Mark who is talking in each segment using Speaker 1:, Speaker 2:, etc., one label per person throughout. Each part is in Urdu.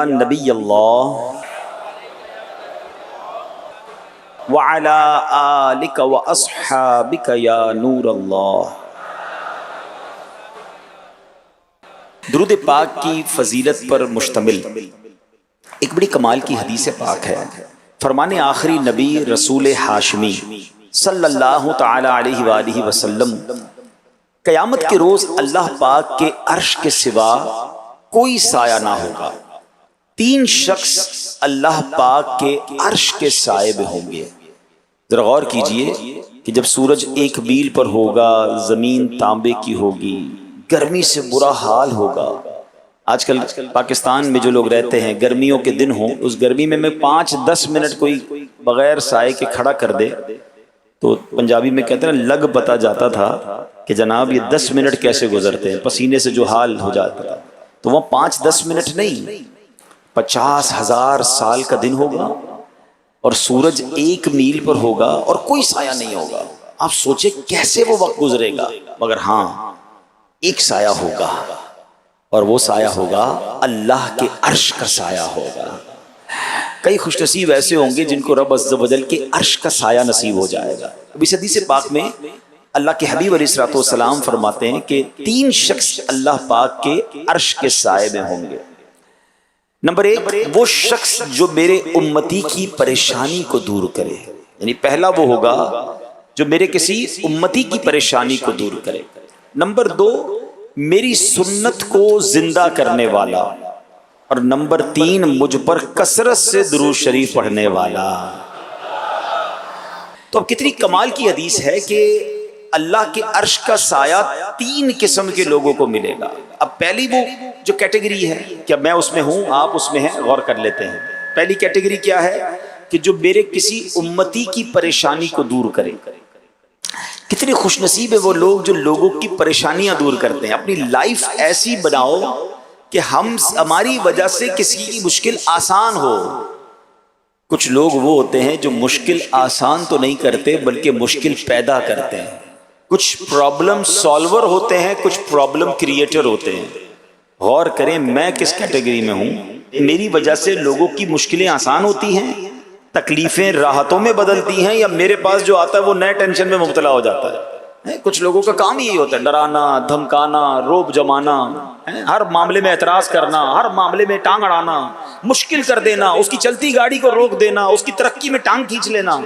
Speaker 1: نبی اللہ وعلی آلک واصحابک یا نور اللہ۔ درود پاک کی فضیلت پر مشتمل ایک بڑی کمال کی حدیث پاک ہے۔ فرمان آخری نبی رسول ہاشمی صلی اللہ تعالی علیہ وآلہ وسلم قیامت کے روز اللہ پاک کے عرش کے سوا کوئی سایہ نہ ہوگا۔ تین شخص اللہ پاک کے عرش کے سائے میں ہوں گے۔ ذرا غور کیجئے کہ جب سورج ایک میل پر ہوگا، زمین تانبے کی ہوگی، گرمی سے برا حال ہوگا۔ آج کل پاکستان میں جو لوگ رہتے ہیں گرمیوں کے دن ہوں، اس گرمی میں 5-10 منٹ کوئی بغیر سائے کے کھڑا کر دے تو پنجابی میں کہتے ہیں لگ پتا جاتا تھا کہ جناب یہ 10 منٹ کیسے گزرتے ہیں، پسینے سے جو حال ہو جاتا تھا۔ تو وہ 5-10 منٹ نہیں، 50,000 سال کا دن ہوگا اور سورج ایک میل پر ہوگا اور کوئی سایہ نہیں ہوگا۔ آپ سوچیں کیسے وہ وقت گزرے گا، مگر ہاں ایک سایہ ہوگا اور وہ سایہ ہوگا اللہ کے عرش کا سایہ ہوگا۔ کئی خوش نصیب ایسے ہوں گے جن کو رب عز و جل کے عرش کا سایہ نصیب ہو جائے گا۔ اب اس حدیث پاک میں اللہ کے حبیب علیہ الصلوۃ والسلام فرماتے ہیں کہ 3 شخص اللہ پاک کے عرش کے سائے میں ہوں گے۔ نمبر 1 وہ شخص جو میرے امتی کی پریشانی کو دور کرے، یعنی پہلا وہ ہوگا جو میرے کسی امتی کی پریشانی کو دور کرے۔ نمبر 2 میری سنت کو زندہ کرنے والا، اور نمبر 3 مجھ پر کثرت سے درود شریف پڑھنے والا۔ تو اب کتنی کمال کی حدیث ہے کہ اللہ کے عرش کا سایہ 3 قسم کے لوگوں کو ملے گا۔ اب پہلی وہ جو کیٹیگری ہے کہ میں اس میں ہوں آپ اس میں ہیں، غور کر لیتے ہیں۔ پہلی کیٹیگری کیا ہے کہ جو میرے کسی امتی کی پریشانی کو دور کرے۔ کتنی خوش نصیب ہے وہ لوگ جو لوگوں کی پریشانیاں دور کرتے ہیں۔ اپنی لائف ایسی بناؤ کہ ہماری وجہ سے کسی کی مشکل آسان ہو۔ کچھ لوگ وہ ہوتے ہیں جو مشکل آسان تو نہیں کرتے بلکہ مشکل پیدا کرتے ہیں۔ کچھ پرابلم سالور ہوتے ہیں، کچھ پرابلم کریٹر ہوتے ہیں۔ غور کریں میں کس کیٹیگری میں ہوں۔ میری وجہ سے لوگوں کی مشکلیں آسان ہوتی ہیں، تکلیفیں راحتوں میں بدلتی ہیں، یا میرے پاس جو آتا ہے وہ نئے ٹینشن میں مبتلا ہو جاتا ہے۔ کچھ لوگوں کا کام یہی ہوتا ہے، ڈرانا، دھمکانا، روب جمانا، ہر معاملے میں اعتراض کرنا، ہر معاملے میں ٹانگ اڑانا، مشکل کر دینا، اس کی چلتی گاڑی کو روک دینا، اس کی ترقی میں ٹانگ کھینچ لینا۔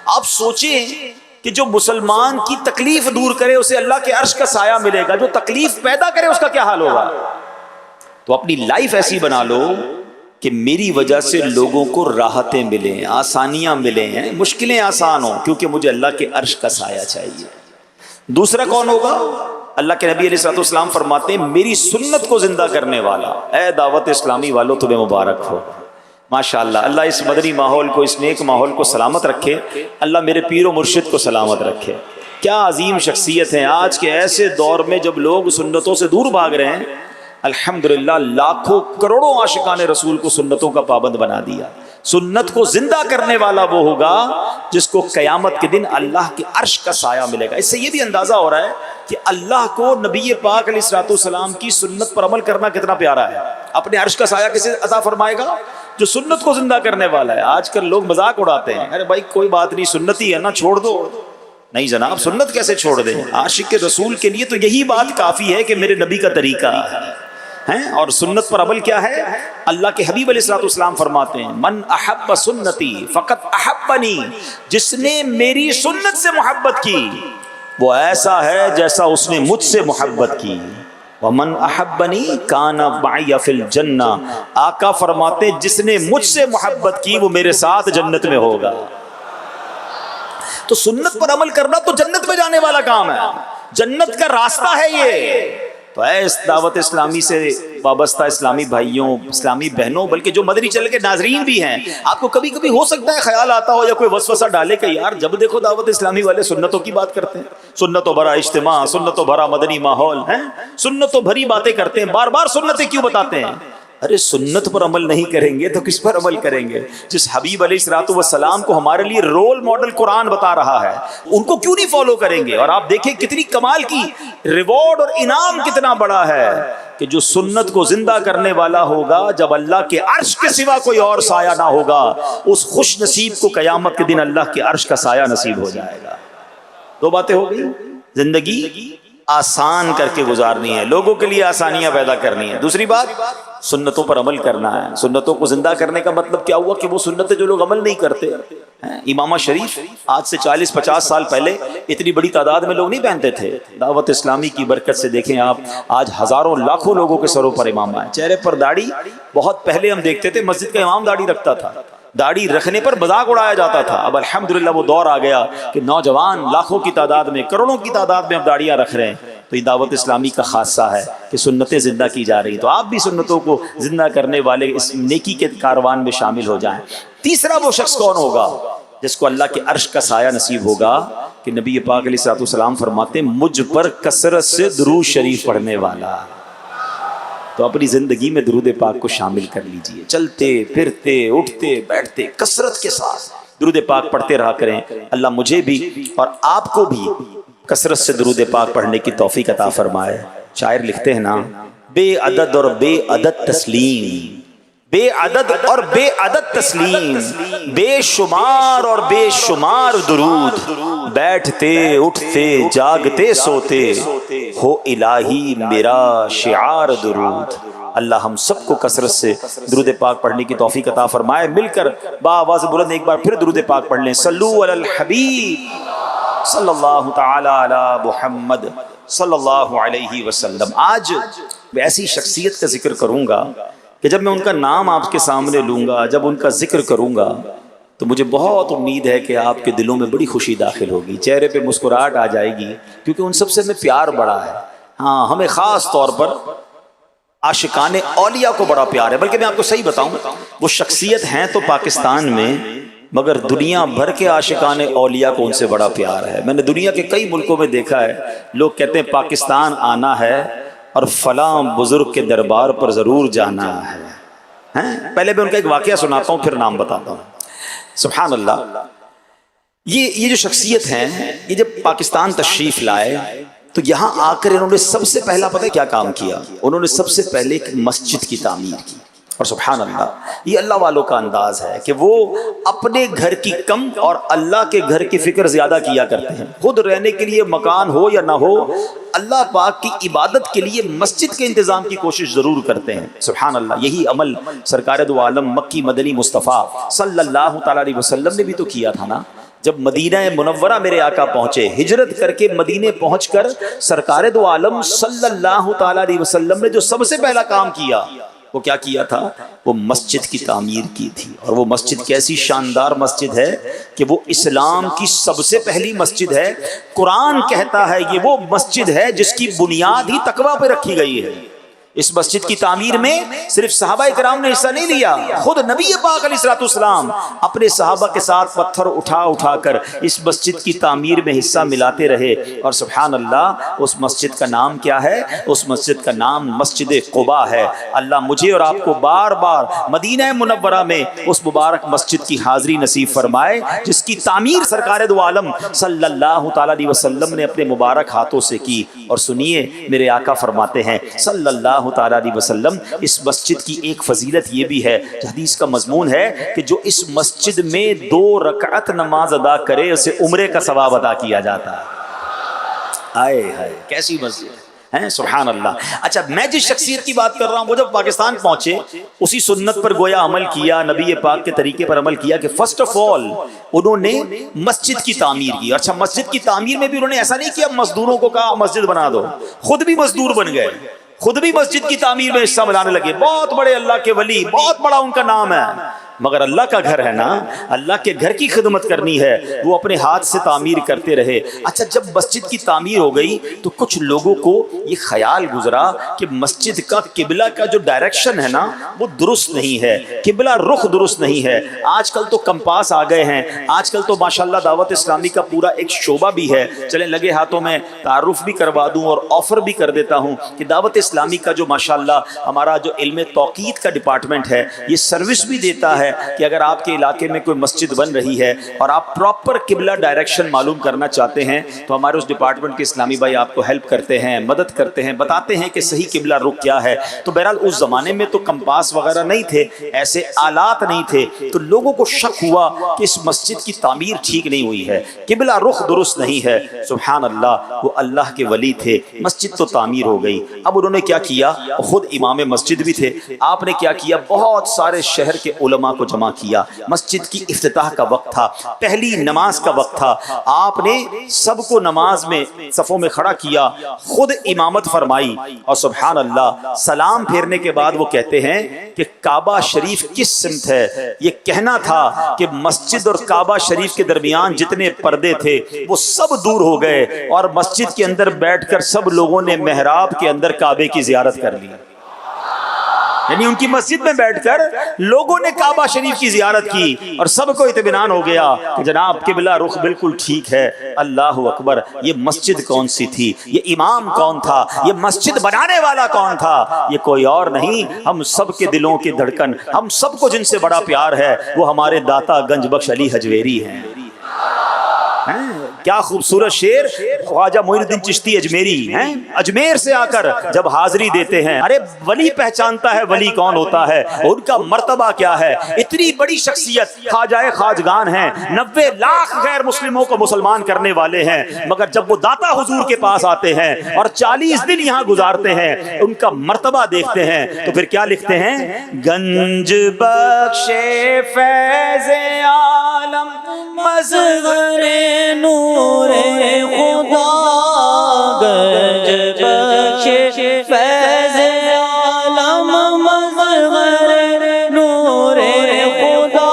Speaker 1: آپ سوچیں کہ جو مسلمان کی تکلیف دور کرے اسے اللہ کے عرش کا سایہ ملے گا، جو تکلیف پیدا کرے اس کا کیا حال ہوگا۔ تو اپنی لائف ایسی بنا لو کہ میری وجہ سے لوگوں کو راحتیں ملیں، آسانیاں ملیں، مشکلیں آسان ہوں، کیونکہ مجھے اللہ کے عرش کا سایہ چاہیے۔ دوسرا کون ہوگا؟ اللہ کے نبی علیہ الصلوۃ والسلام فرماتے ہیں میری سنت کو زندہ کرنے والا۔ اے دعوت اسلامی والوں تمہیں مبارک ہو، ماشاءاللہ۔ اللہ اس مدنی ماحول کو، اس نیک ماحول کو سلامت رکھے۔ اللہ میرے پیر و مرشد کو سلامت رکھے۔ کیا عظیم شخصیت ہیں آج کے ایسے دور میں جب لوگ سنتوں سے دور بھاگ رہے ہیں۔ الحمدللہ لاکھوں کروڑوں عاشقان رسول کو سنتوں کا پابند بنا دیا۔ سنت کو زندہ کرنے والا وہ ہوگا جس کو قیامت کے دن اللہ کے عرش کا سایہ ملے گا۔ اس سے یہ بھی اندازہ ہو رہا ہے کہ اللہ کو نبی پاک علیہ الصلوۃ والسلام کی سنت پر عمل کرنا کتنا پیارا ہے۔ اپنے عرش کا سایہ کسے عطا فرمائے گا؟ جو سنت کو زندہ کرنے والا ہے۔ آج کل لوگ مذاق اڑاتے ہیں، ارے بھائی کوئی بات نہیں، سنتی ہے نا، چھوڑ دو۔ نہیں جناب، سنت کیسے چھوڑ دیں؟ عاشق رسول کے لیے تو یہی بات کافی ہے کہ میرے نبی کا طریقہ ہے، اور سنت پر عمل کیا ہے؟ اللہ کے حبیب علیہ الصلوۃ والسلام فرماتے ہیں من احب سنتی فقط احبنی، جس نے میری سنت سے محبت کی وہ ایسا ہے جیسا اس نے مجھ سے محبت کی۔ ومن احبنی کان معی فی الجنہ، آقا فرماتے ہیں جس نے مجھ سے محبت کی وہ میرے ساتھ جنت میں ہوگا۔ تو سنت پر عمل کرنا تو جنت میں جانے والا کام ہے، جنت کا راستہ ہے یہ۔ تو اے اس دعوت اسلامی سے وابستہ اسلامی بھائیوں، اسلامی بہنوں، بلکہ جو مدنی چینل کے ناظرین بھی ہیں، آپ کو کبھی کبھی ہو سکتا ہے خیال آتا ہو یا کوئی وسوسہ ڈالے کہ یار جب دیکھو دعوت اسلامی والے سنتوں کی بات کرتے ہیں، سنتوں بھرا اجتماع، سنتوں بھرا مدنی ماحول ہے، سنتوں بھری باتیں کرتے ہیں، بار بار سنتیں کیوں بتاتے ہیں؟ ارے سنت پر عمل نہیں کریں گے تو کس پر عمل کریں گے؟ جس حبیب علیہ الصلوۃ والسلام کو ہمارے لیے رول ماڈل قرآن بتا رہا ہے، ان کو کیوں نہیں فالو کریں گے؟ اور آپ دیکھیں کتنی کمال کی ریوارڈ اور انعام کتنا بڑا ہے کہ جو سنت کو زندہ کرنے والا ہوگا، جب اللہ کے عرش کے سوا کوئی اور سایہ نہ ہوگا، اس خوش نصیب کو قیامت کے دن اللہ کے عرش کا سایہ نصیب ہو جائے گا۔ دو باتیں ہو گئی، زندگی آسان کر کے گزارنی ہے، لوگوں کے لیے آسانیاں پیدا کرنی ہے۔ دوسری بات سنتوں پر عمل کرنا ہے۔ سنتوں کو زندہ کرنے کا مطلب کیا ہوا کہ وہ سنتیں جو لوگ عمل نہیں کرتے، امامہ شریف آج سے 40-50 سال پہلے اتنی بڑی تعداد میں لوگ نہیں پہنتے تھے۔ دعوت اسلامی کی برکت سے دیکھیں آپ، آج ہزاروں لاکھوں لوگوں کے سروں پر امامہ ہے۔ چہرے پر داڑھی، بہت پہلے ہم دیکھتے تھے مسجد کا امام داڑھی رکھتا تھا، داڑھی رکھنے پر مذاق اڑایا جاتا تھا۔ اب الحمدللہ وہ دور آ گیا کہ نوجوان لاکھوں کی تعداد میں، کروڑوں کی تعداد میں اب داڑیاں رکھ رہے ہیں۔ تو یہ دعوت اسلامی کا خاصہ ہے کہ سنتیں زندہ کی جا رہی ہیں، تو آپ بھی سنتوں کو زندہ کرنے والے اس نیکی کے کاروان میں شامل ہو جائیں۔ تیسرا وہ شخص کون ہوگا جس کو اللہ کے عرش کا سایہ نصیب ہوگا کہ نبی پاک علیہ الصلوۃ والسلام فرماتے ہیں مجھ پر کثرت سے درود شریف پڑھنے والا۔ تو اپنی زندگی میں درود پاک کو شامل کر لیجئے، چلتے پھرتے اٹھتے بیٹھتے کثرت کے ساتھ درود پاک پڑھتے رہا کریں۔ اللہ مجھے بھی اور آپ کو بھی کثرت سے درود پاک پڑھنے کی توفیق عطا فرمائے۔ شاعر لکھتے ہیں نا، بے عدد اور بے عدد تسلیم، بے عدد اور بے عدد تسلیم، بے شمار اور بے شمار درود، بیٹھتے اٹھتے جاگتے سوتے ہو الہی میرا شعار درود۔ اللہ ہم سب کو کثرت سے درود پاک پڑھنے کی توفیق عطا فرمائے۔ مل کر بآواز بلند ایک بار پھر درود پاک پڑھ لیں، صلو علی الحبیب صلی اللہ تعالی علی محمد صلی اللہ علیہ وسلم۔ آج ایسی شخصیت کا ذکر کروں گا کہ جب میں ان کا نام آپ کے سامنے لوں گا، جب ان کا ذکر کروں گا تو مجھے بہت امید ہے کہ آپ کے دلوں میں بڑی خوشی داخل ہوگی، چہرے پہ مسکراہٹ آ جائے گی، کیونکہ ان سب سے ہمیں پیار بڑا ہے۔ ہاں، ہمیں خاص طور پر عاشقان اولیاء کو بڑا پیار ہے۔ بلکہ میں آپ کو صحیح بتاؤں، وہ شخصیت ہیں تو پاکستان میں، مگر دنیا بھر کے عاشقان اولیاء کو ان سے بڑا پیار ہے۔ میں نے دنیا کے کئی ملکوں میں دیکھا ہے، لوگ کہتے ہیں پاکستان آنا ہے اور فلاں بزرگ کے دربار پر ضرور جانا ہے۔ پہلے میں ان کا ایک واقعہ سناتا ہوں پھر نام بتاتا ہوں۔ سبحان اللہ، یہ جو شخصیت ہیں، یہ جب پاکستان تشریف لائے تو یہاں آ کر انہوں نے سب سے پہلا پتہ ہے کیا کام کیا؟ انہوں نے سب سے پہلے ایک مسجد کی تعمیر کی۔ اور سبحان اللہ، یہ اللہ والوں کا انداز ہے کہ وہ اپنے گھر کی کم اور اللہ کے گھر کی فکر زیادہ کیا کرتے ہیں۔ خود رہنے کے لیے مکان ہو یا نہ ہو، اللہ پاک کی عبادت کے لیے مسجد کے انتظام کی کوشش ضرور کرتے ہیں۔ سبحان اللہ، یہی عمل سرکار دو عالم مکی مدنی مصطفیٰ صلی اللہ تعالیٰ علیہ وسلم نے بھی تو کیا تھا نا۔ جب مدینہ منورہ میرے آقا پہنچے، ہجرت کر کے مدینے پہنچ کر سرکار دو عالم صلی اللہ تعالیٰ علیہ وسلم نے جو سب سے پہلا کام کیا وہ کیا کیا تھا؟ وہ مسجد کی تعمیر کی تھی۔ اور وہ مسجد کیسی شاندار مسجد ہے کہ وہ اسلام کی سب سے پہلی مسجد ہے۔ قرآن کہتا ہے یہ وہ مسجد ہے جس کی بنیاد ہی تقویٰ پہ رکھی گئی ہے۔ اس مسجد کی تعمیر میں صرف صحابہ کرام نے حصہ نہیں لیا، خود نبی پاک علیہ الصلوۃ والسلام اپنے صحابہ کے ساتھ پتھر اٹھا اٹھا کر اس مسجد کی تعمیر میں حصہ ملاتے رہے۔ اور سبحان اللہ، اس مسجد کا نام کیا ہے؟ اس مسجد کا نام مسجد قباء ہے۔ اللہ مجھے اور آپ کو بار بار مدینہ منورہ میں اس مبارک مسجد کی حاضری نصیب فرمائے جس کی تعمیر سرکار دو عالم صلی اللہ تعالیٰ علیہ وسلم نے اپنے مبارک ہاتھوں سے کی۔ اور سنیے، میرے آقا فرماتے ہیں صلی اللہ تعالیٰ علیہ وسلم، اس مسجد کی ایک فضیلت یہ بھی ہے، حدیث کا مضمون ہے کہ جو اس مسجد میں 2 رکعت نماز ادا کرے اسے عمرے کا ثواب ادا کیا جاتا ہے۔ آئے ہائے، کیسی مسجد ہے، سبحان اللہ۔ اچھا، میں جس شخصیت کی بات کر رہا ہوں وہ جب پاکستان پہنچے، اسی سنت پر گویا عمل کیا، نبی پاک کے طریقے پر عمل کیا کہ فرسٹ آف آل انہوں نے مسجد کی تعمیر کی۔ اچھا، مسجد کی تعمیر میں بھی انہوں نے ایسا نہیں کیا مزدوروں کو کہا مسجد بنا دو، خود بھی مزدور بن گئے، خود بھی مسجد کی تعمیر میں حصہ ملانے لگے۔ بہت بڑے اللہ کے ولی، بہت بڑا ان کا نام ہے، مگر اللہ کا گھر ہے نا، اللہ کے گھر کی خدمت کرنی ہے، وہ اپنے ہاتھ سے تعمیر کرتے رہے۔ اچھا جب مسجد کی تعمیر ہو گئی تو کچھ لوگوں کو یہ خیال گزرا کہ مسجد کا قبلہ کا جو ڈائریکشن ہے نا وہ درست نہیں ہے، قبلہ رخ درست نہیں ہے۔ آج کل تو کمپاس آ گئے ہیں، آج کل تو ماشاءاللہ دعوت اسلامی کا پورا ایک شعبہ بھی ہے، چلیں لگے ہاتھوں میں تعارف بھی کروا دوں اور آفر بھی کر دیتا ہوں کہ دعوت اسلامی کا جو ماشاءاللہ ہمارا جو علم توقیت کا ڈپارٹمنٹ ہے یہ سروس بھی دیتا ہے کہ اگر آپ کے علاقے میں کوئی مسجد بن رہی ہے اور آپ پراپر قبلہ ڈائریکشن معلوم کرنا چاہتے ہیں تو ہمارے اس ڈپارٹمنٹ کے اسلامی بھائی آپ کو ہیلپ کرتے ہیں، مدد کرتے ہیں، بتاتے ہیں کہ صحیح قبلہ رخ کیا ہے۔ تو بہرحال اس زمانے میں تو کمپاس وغیرہ نہیں تھے، ایسے آلات نہیں تھے، تو لوگوں کو شک ہوا کہ اس مسجد کی تعمیر ٹھیک نہیں ہوئی ہے، قبلہ رخ درست نہیں ہے۔ سبحان اللہ، وہ اللہ کے ولی تھے، مسجد تو تعمیر ہو گئی۔ اب انہوں نے کیا کیا، خود امام مسجد بھی تھے، آپ نے کیا کیا، بہت سارے شہر کے علماء کو جمع کیا۔ مسجد کی افتتاح کا وقت تھا، پہلی نماز کا وقت تھا، آپ نے سب کو نماز میں صفوں میں کھڑا کیا، خود امامت فرمائی، اور سبحان اللہ سلام پھیرنے کے بعد وہ کہتے ہیں کہ کعبہ شریف کس سمت ہے۔ یہ کہنا تھا کہ مسجد اور کعبہ شریف کے درمیان جتنے پردے تھے وہ سب دور ہو گئے اور مسجد کے اندر بیٹھ کر سب لوگوں نے محراب کے اندر کعبے کی زیارت کر لی۔ یعنی ان کی مسجد میں بیٹھ کر لوگوں نے کعبہ شریف کی زیارت کی اور سب کو اطمینان ہو گیا کہ جناب قبلہ رخ بالکل ٹھیک ہے۔ اللہ اکبر، یہ مسجد کون سی تھی، یہ امام کون تھا، یہ مسجد بنانے والا کون تھا، یہ کوئی اور نہیں، ہم سب کے دلوں کی دھڑکن، ہم سب کو جن سے بڑا پیار ہے وہ ہمارے داتا گنج بخش علی حجویری ہیں۔ کیا خوبصورت شعر، خواجہ معین الدین چشتی اجمیری ہیں، اجمیر سے آ کر جب حاضری دیتے ہیں، ارے ولی پہچانتا ہے ولی کون ہوتا ہے، ان کا مرتبہ کیا ہے۔ اتنی بڑی شخصیت خواجہ خواجگان ہیں، 90 لاکھ غیر مسلموں کو مسلمان کرنے والے ہیں، مگر جب وہ داتا حضور کے پاس آتے ہیں اور 40 دن یہاں گزارتے ہیں، ان کا مرتبہ دیکھتے ہیں تو پھر کیا لکھتے ہیں، گنج بخش فیض عالم مظہر نور خدا، گنج بخش فیض عالم مظہر نور خدا،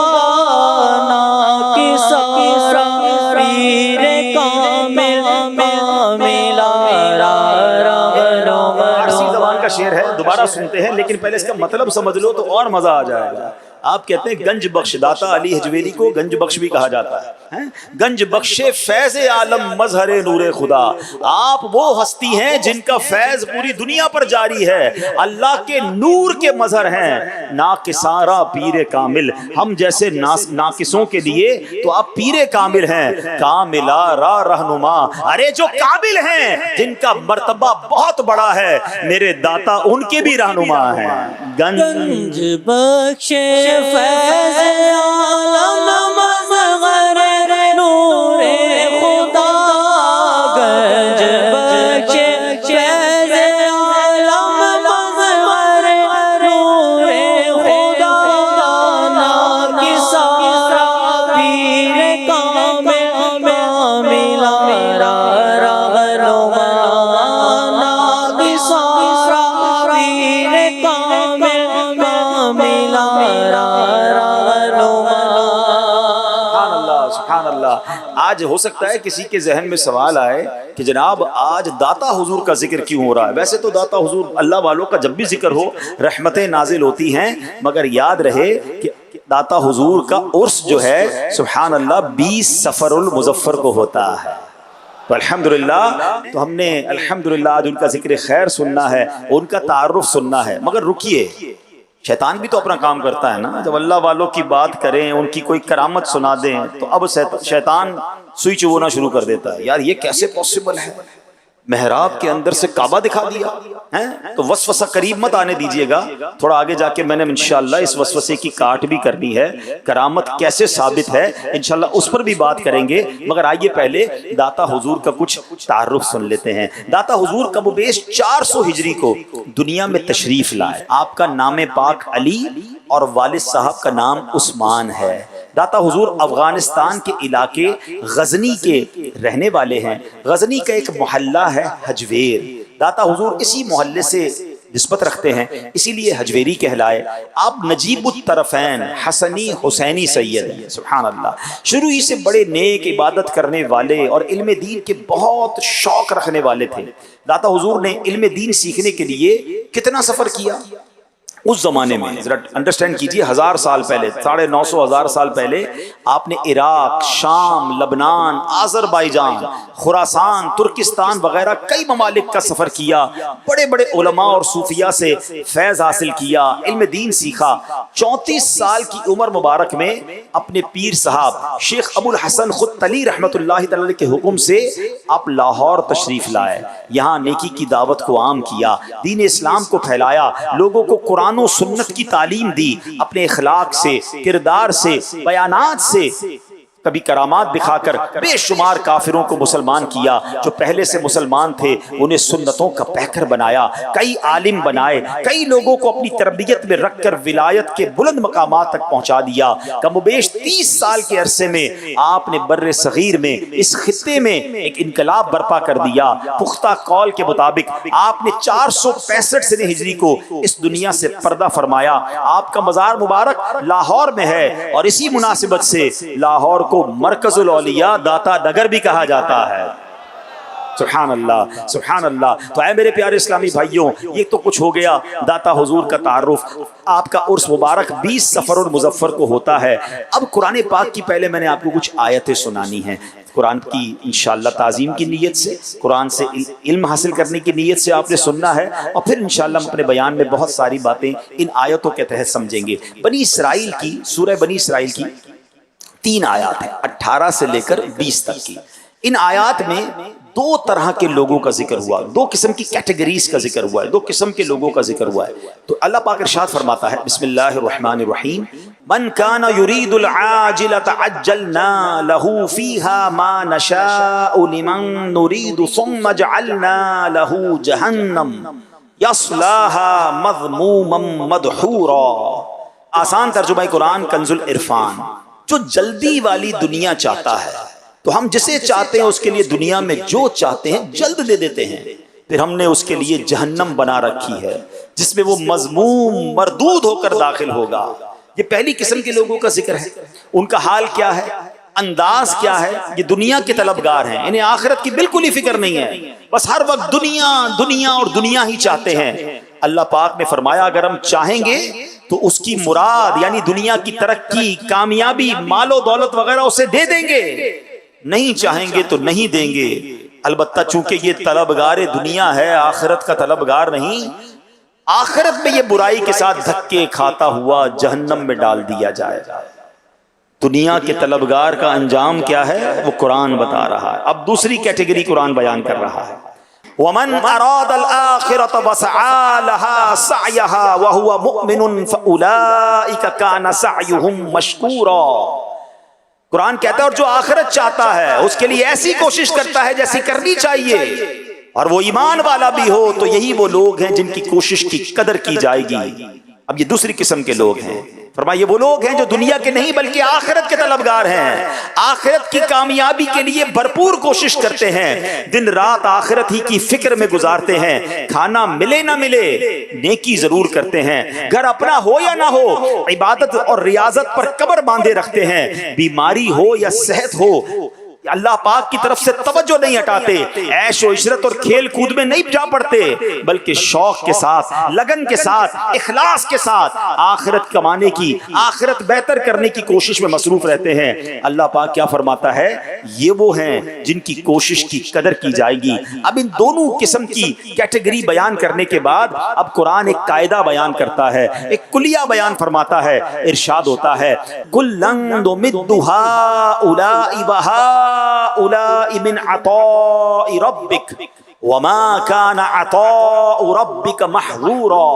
Speaker 1: ناکسارا پیر کامل کاملا فارسی زبان کا شعر ہے، دوبارہ سنتے ہیں لیکن پہلے اس کا مطلب سمجھ لو تو اور مزہ آ جائے گا۔ آپ کہتے ہیں گنج بخش، داتا علی حجویری کو گنج بخش بھی کہا جاتا ہے، گنج بخش فیض عالم مظہر نور خدا، آپ وہ ہستی ہیں جن کا فیض پوری دنیا پر جاری ہے، اللہ کے نور کے مظہر ہیں، ناکسارا پیر کامل، ہم جیسے ناقصوں کے لیے تو آپ پیر کامل ہیں، کاملا راہ رہنما، ارے جو کامل ہیں جن کا مرتبہ بہت بڑا ہے، میرے داتا ان کے بھی رہنما ہیں۔ گنج
Speaker 2: بخش فیض عالم مظہر نور خدا، گنج بخش فیض عالم مظہر نور خدا، ناکسارا پیر کامل کاملا رہنما، ناکسارا پیر کامل کاملا
Speaker 1: آج ہو سکتا ہے کسی کے ذہن میں سوال آئے کہ جناب آج داتا حضور کا ذکر کیوں ہو رہا ہے؟ ویسے تو داتا حضور اللہ والوں کا جب بھی ذکر ہو رحمتیں نازل ہوتی ہیں، مگر یاد رہے کہ داتا حضور کا عرس جو ہے سبحان اللہ 20 صفر المظفر کو ہوتا ہے۔ تو الحمدللہ، تو ہم نے الحمدللہ آج ان کا ذکر خیر سننا ہے، ان کا تعارف سننا ہے، مگر رکیے، شیطان بھی تو اپنا کام کرتا ہے نا، جب اللہ والوں کی بات کریں، ان کی کوئی کرامت سنا دیں تو اب شیطان سوئی چبونا شروع کر دیتا ہے، یار یہ کیسے پاسبل ہے، محراب کے اندر سے کعبہ دکھا دیا ہے، تو وسوسہ قریب مت آنے دیجئے گا، تھوڑا آگے جا کے میں نے انشاءاللہ اس وسوسے کی کاٹ بھی کرنی ہے، کرامت کیسے ثابت ہے انشاءاللہ اس پر بھی بات کریں گے، مگر آئیے پہلے داتا حضور کا کچھ تعارف سن لیتے ہیں۔ داتا حضور کم و بیش 400 ہجری کو دنیا میں تشریف لائے، آپ کا نام پاک علی اور والد صاحب کا نام عثمان ہے۔ داتا حضور افغانستان کے علاقے غزنی کے رہنے والے ہیں، غزنی کا ایک محلہ ہے حجویر، داتا حضور اسی محلے سے نسبت رکھتے ہیں، اسی لیے حجویری کہلائے۔ آپ نجیب الطرفین حسنی حسینی سید ہیں، سبحان اللہ۔ شروع ہی سے بڑے نیک عبادت کرنے والے اور علم دین کے بہت شوق رکھنے والے تھے۔ داتا حضور نے علم دین سیکھنے کے لیے کتنا سفر کیا اس زمانے میں، ذرا انڈرسٹینڈ کیجئے، 1000 سال پہلے، 950 1000 سال پہلے آپ نے عراق، شام، لبنان، آذربائیجان، خراسان، ترکستان وغیرہ کئی ممالک کا سفر کیا، بڑے بڑے علماء اور صوفیاء سے فیض حاصل کیا، علم دین سیکھا۔ 34 سال کی عمر مبارک میں اپنے پیر صاحب شیخ ابو الحسن خدتلی رحمۃ اللہ تعالی کے حکم سے آپ لاہور تشریف لائے، یہاں نیکی کی دعوت کو عام کیا، دین اسلام کو پھیلایا، لوگوں کو قرآن و سنت کی تعلیم دی، اپنے اخلاق سے، کردار سے، بیانات سے، کبھی کرامات دکھا کر بے شمار کافروں کو مسلمان کیا، جو پہلے سے مسلمان تھے انہیں سنتوں کا پیکر بنایا، کئی عالم بنائے، کئی لوگوں کو اپنی تربیت میں رکھ کر ولایت کے بلند مقامات تک پہنچا دیا۔ کم و بیش 30 سال کے عرصے میں آپ نے بر صغیر میں، اس خطے میں ایک انقلاب برپا کر دیا۔ پختہ قول کے مطابق آپ نے 465 سنہ ہجری کو اس دنیا سے پردہ فرمایا۔ آپ کا مزار مبارک لاہور میں ہے، اور اسی مناسبت سے لاہور کو مرکز الاولیاء داتا نگر بھی کہا جاتا ہے۔ سبحان اللہ، سبحان اللہ۔ تو اے میرے پیارے اسلامی بھائیوں، یہ تو کچھ ہو گیا داتا حضور کا تعارف۔ آپ کا عرس مبارک 20 صفر المظفر کو ہوتا ہے۔ اب قرآن پاک کی پہلے میں نے آپ کو کچھ آیتیں سنانی ہیں، قرآن کی انشاءاللہ تعظیم کی نیت سے، قرآن سے علم حاصل کرنے کی نیت سے آپ نے سننا ہے، اور پھر انشاءاللہ ہم اپنے بیان میں بہت ساری باتیں ان آیتوں کے تحت سمجھیں گے۔ بنی اسرائیل کی، سورہ بنی اسرائیل کی 3 آیات ہیں، 18 سے لے کر 20 تک کی۔ ان آیات میں 2 طرح کے لوگوں کا ذکر ہوا، 2 قسم کی کیٹیگریز کا ذکر ہوا ہے، 2 قسم کے لوگوں کا ذکر ہوا ہے۔ تو اللہ پاک ارشاد فرماتا ہے، بسم اللہ الرحمن الرحیم، من کان یرید العاجلۃ عجلنا له فیها ما نشاء لمن نرید ثم جعلنا له جہنم یصلاها مذموما مدحورا۔ آسان ترجمہ قرآن کنز العرفان۔ جو جلدی والی دنیا چاہتا ہے تو ہم جسے چاہتے ہیں اس کے لیے دنیا میں جو چاہتے ہیں جلد دے دیتے ہیں، پھر ہم نے اس کے لیے جہنم بنا رکھی ہے جس میں وہ مذموم مردود ہو کر داخل ہوگا۔ یہ پہلی قسم کے لوگوں کا ذکر ہے۔ ان کا حال کیا ہے، انداز کیا ہے؟ یہ دنیا کے طلبگار ہیں، انہیں آخرت کی بالکل ہی فکر نہیں ہے، بس ہر وقت دنیا دنیا اور دنیا ہی چاہتے ہیں۔ اللہ پاک نے فرمایا اگر ہم چاہیں گے تو اس کی مراد یعنی دنیا کی ترقی، کامیابی، مال و دولت وغیرہ اسے دے دیں گے، نہیں چاہیں گے تو نہیں دیں گے۔ البتہ چونکہ یہ طلبگار دنیا ہے، آخرت کا طلبگار نہیں، آخرت میں یہ برائی کے ساتھ دھکے کھاتا ہوا جہنم میں ڈال دیا جائے گا۔ دنیا کے طلبگار کا انجام کیا ہے وہ قرآن بتا رہا ہے۔ اب دوسری کیٹیگری قرآن بیان کر رہا ہے، وَمَنْ أَرَادَ الْآخِرَةَ وَسَعَى لَهَا سَعْيَهَا وَهُوَ مُؤْمِنٌ فَأُولَئِكَ كَانَ سَعْيُهُمْ مَشْكُورًا۔ قرآن کہتا ہے اور جو آخرت چاہتا ہے اس کے لیے ایسی کوشش کرتا ہے جیسی کرنی چاہیے، اور وہ ایمان والا بھی ہو تو یہی وہ لوگ ہیں جن کی کوشش کی قدر کی جائے گی۔ اب یہ دوسری قسم کے لوگ ہیں، فرمایا یہ وہ لوگ ہیں جو دنیا کے نہیں بلکہ آخرت کے طلبگار ہیں، آخرت کی کامیابی کے لیے بھرپور کوشش کرتے ہیں، دن رات آخرت ہی کی فکر میں گزارتے ہیں، کھانا ملے نہ ملے نیکی ضرور کرتے ہیں، گھر اپنا ہو یا نہ ہو عبادت اور ریاضت پر کمر باندھے رکھتے ہیں، بیماری ہو یا صحت ہو اللہ پاک کی طرف سے توجہ نہیں ہٹاتے، عیش و عشرت اور کھیل کود میں نہیں جا پڑتے، بلکہ شوق کے ساتھ، لگن کے ساتھ، اخلاص کے ساتھ آخرت کمانے کی، آخرت بہتر کرنے کی کوشش میں مصروف رہتے ہیں۔ اللہ پاک کیا فرماتا ہے، یہ وہ ہیں جن کی کوشش کی قدر کی جائے گی۔ اب ان دونوں قسم کی کیٹیگری بیان کرنے کے بعد اب قرآن ایک قاعدہ بیان کرتا ہے، ایک کلیہ بیان فرماتا ہے، ارشاد ہوتا ہے کُلًّا نُمِدُّ هَٰؤُلَاءِ وَهَٰؤُلَاءِ مِنْ عَطَاءِ رَبِّكَ وَمَا كَانَ عَطَاءُ رَبِّكَ مَحْظُورًا۔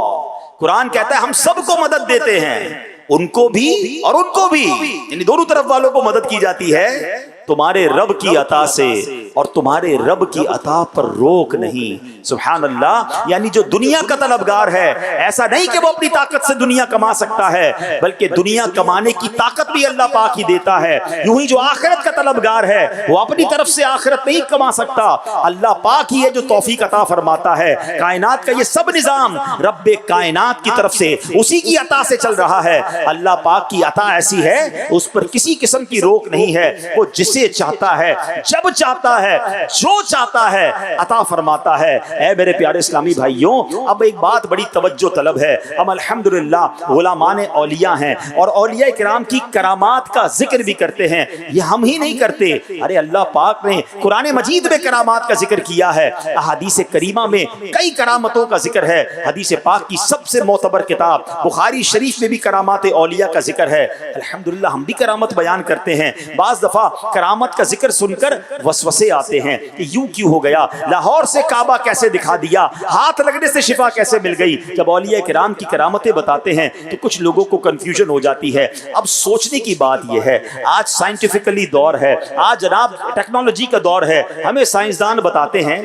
Speaker 1: قرآن کہتا ہے ہم سب کو مدد دیتے ہیں، ان کو بھی اور ان کو بھی، یعنی دونوں طرف والوں کو مدد کی جاتی ہے تمہارے رب کی عطا سے، اور تمہارے رب کی عطا پر روک نہیں۔ سبحان اللہ، یعنی جو دنیا کا طلبگار ہے، ایسا نہیں کہ وہ اپنی طاقت سے دنیا کما سکتا ہے، بلکہ دنیا کمانے کی طاقت بھی اللہ پاک ہی دیتا ہے۔ یوں ہی جو آخرت کا طلبگار ہے وہ اپنی طرف سے آخرت نہیں کما سکتا، اللہ پاک ہی ہے جو توفیق عطا فرماتا ہے۔ کائنات کا یہ سب نظام رب کائنات کی طرف سے اسی کی عطا سے چل رہا ہے۔ اللہ پاک کی عطا ایسی ہے اس پر کسی قسم کی روک نہیں ہے، وہ جسے چاہتا ہے، جب چاہتا ہے، جو چاہتا ہے عطا فرماتا ہے۔ اے میرے پیارے اسلامی بھائیوں، اب ایک بات بڑی توجہ طلب ہے۔ ہم الحمدللہ غلامان اولیاء ہیں اور اولیاء کرام کی کرامات کا ذکر بھی کرتے ہیں۔ یہ ہم ہی نہیں کرتے، ارے اللہ پاک نے قرآن مجید میں کرامات کا ذکر کیا ہے، احادیث کریمہ میں کئی کرامتوں کا ذکر ہے۔ حدیث پاک کی سب سے معتبر کتاب بخاری شریف میں بھی کرامات اولیاء کا ذکر ہے۔ الحمدللہ ہم بھی کرامت بیان کرتے ہیں۔ بعض دفعہ کرامت کا ذکر سن کر وسوسے آتے ہیں کہ یوں کیوں ہو گیا، لاہور سے کعبہ کیسے دکھا دیا، ہاتھ لگنے سے شفا کیسے مل گئی۔ جب اولیاء کرام کی کرامتیں بتاتے ہیں تو کچھ لوگوں کو کنفیوژن ہو جاتی ہے۔ اب سوچنے کی بات یہ ہے، آج سائنٹیفکلی دور ہے، آج جناب ٹیکنالوجی کا دور ہے، ہمیں سائنسدان بتاتے ہیں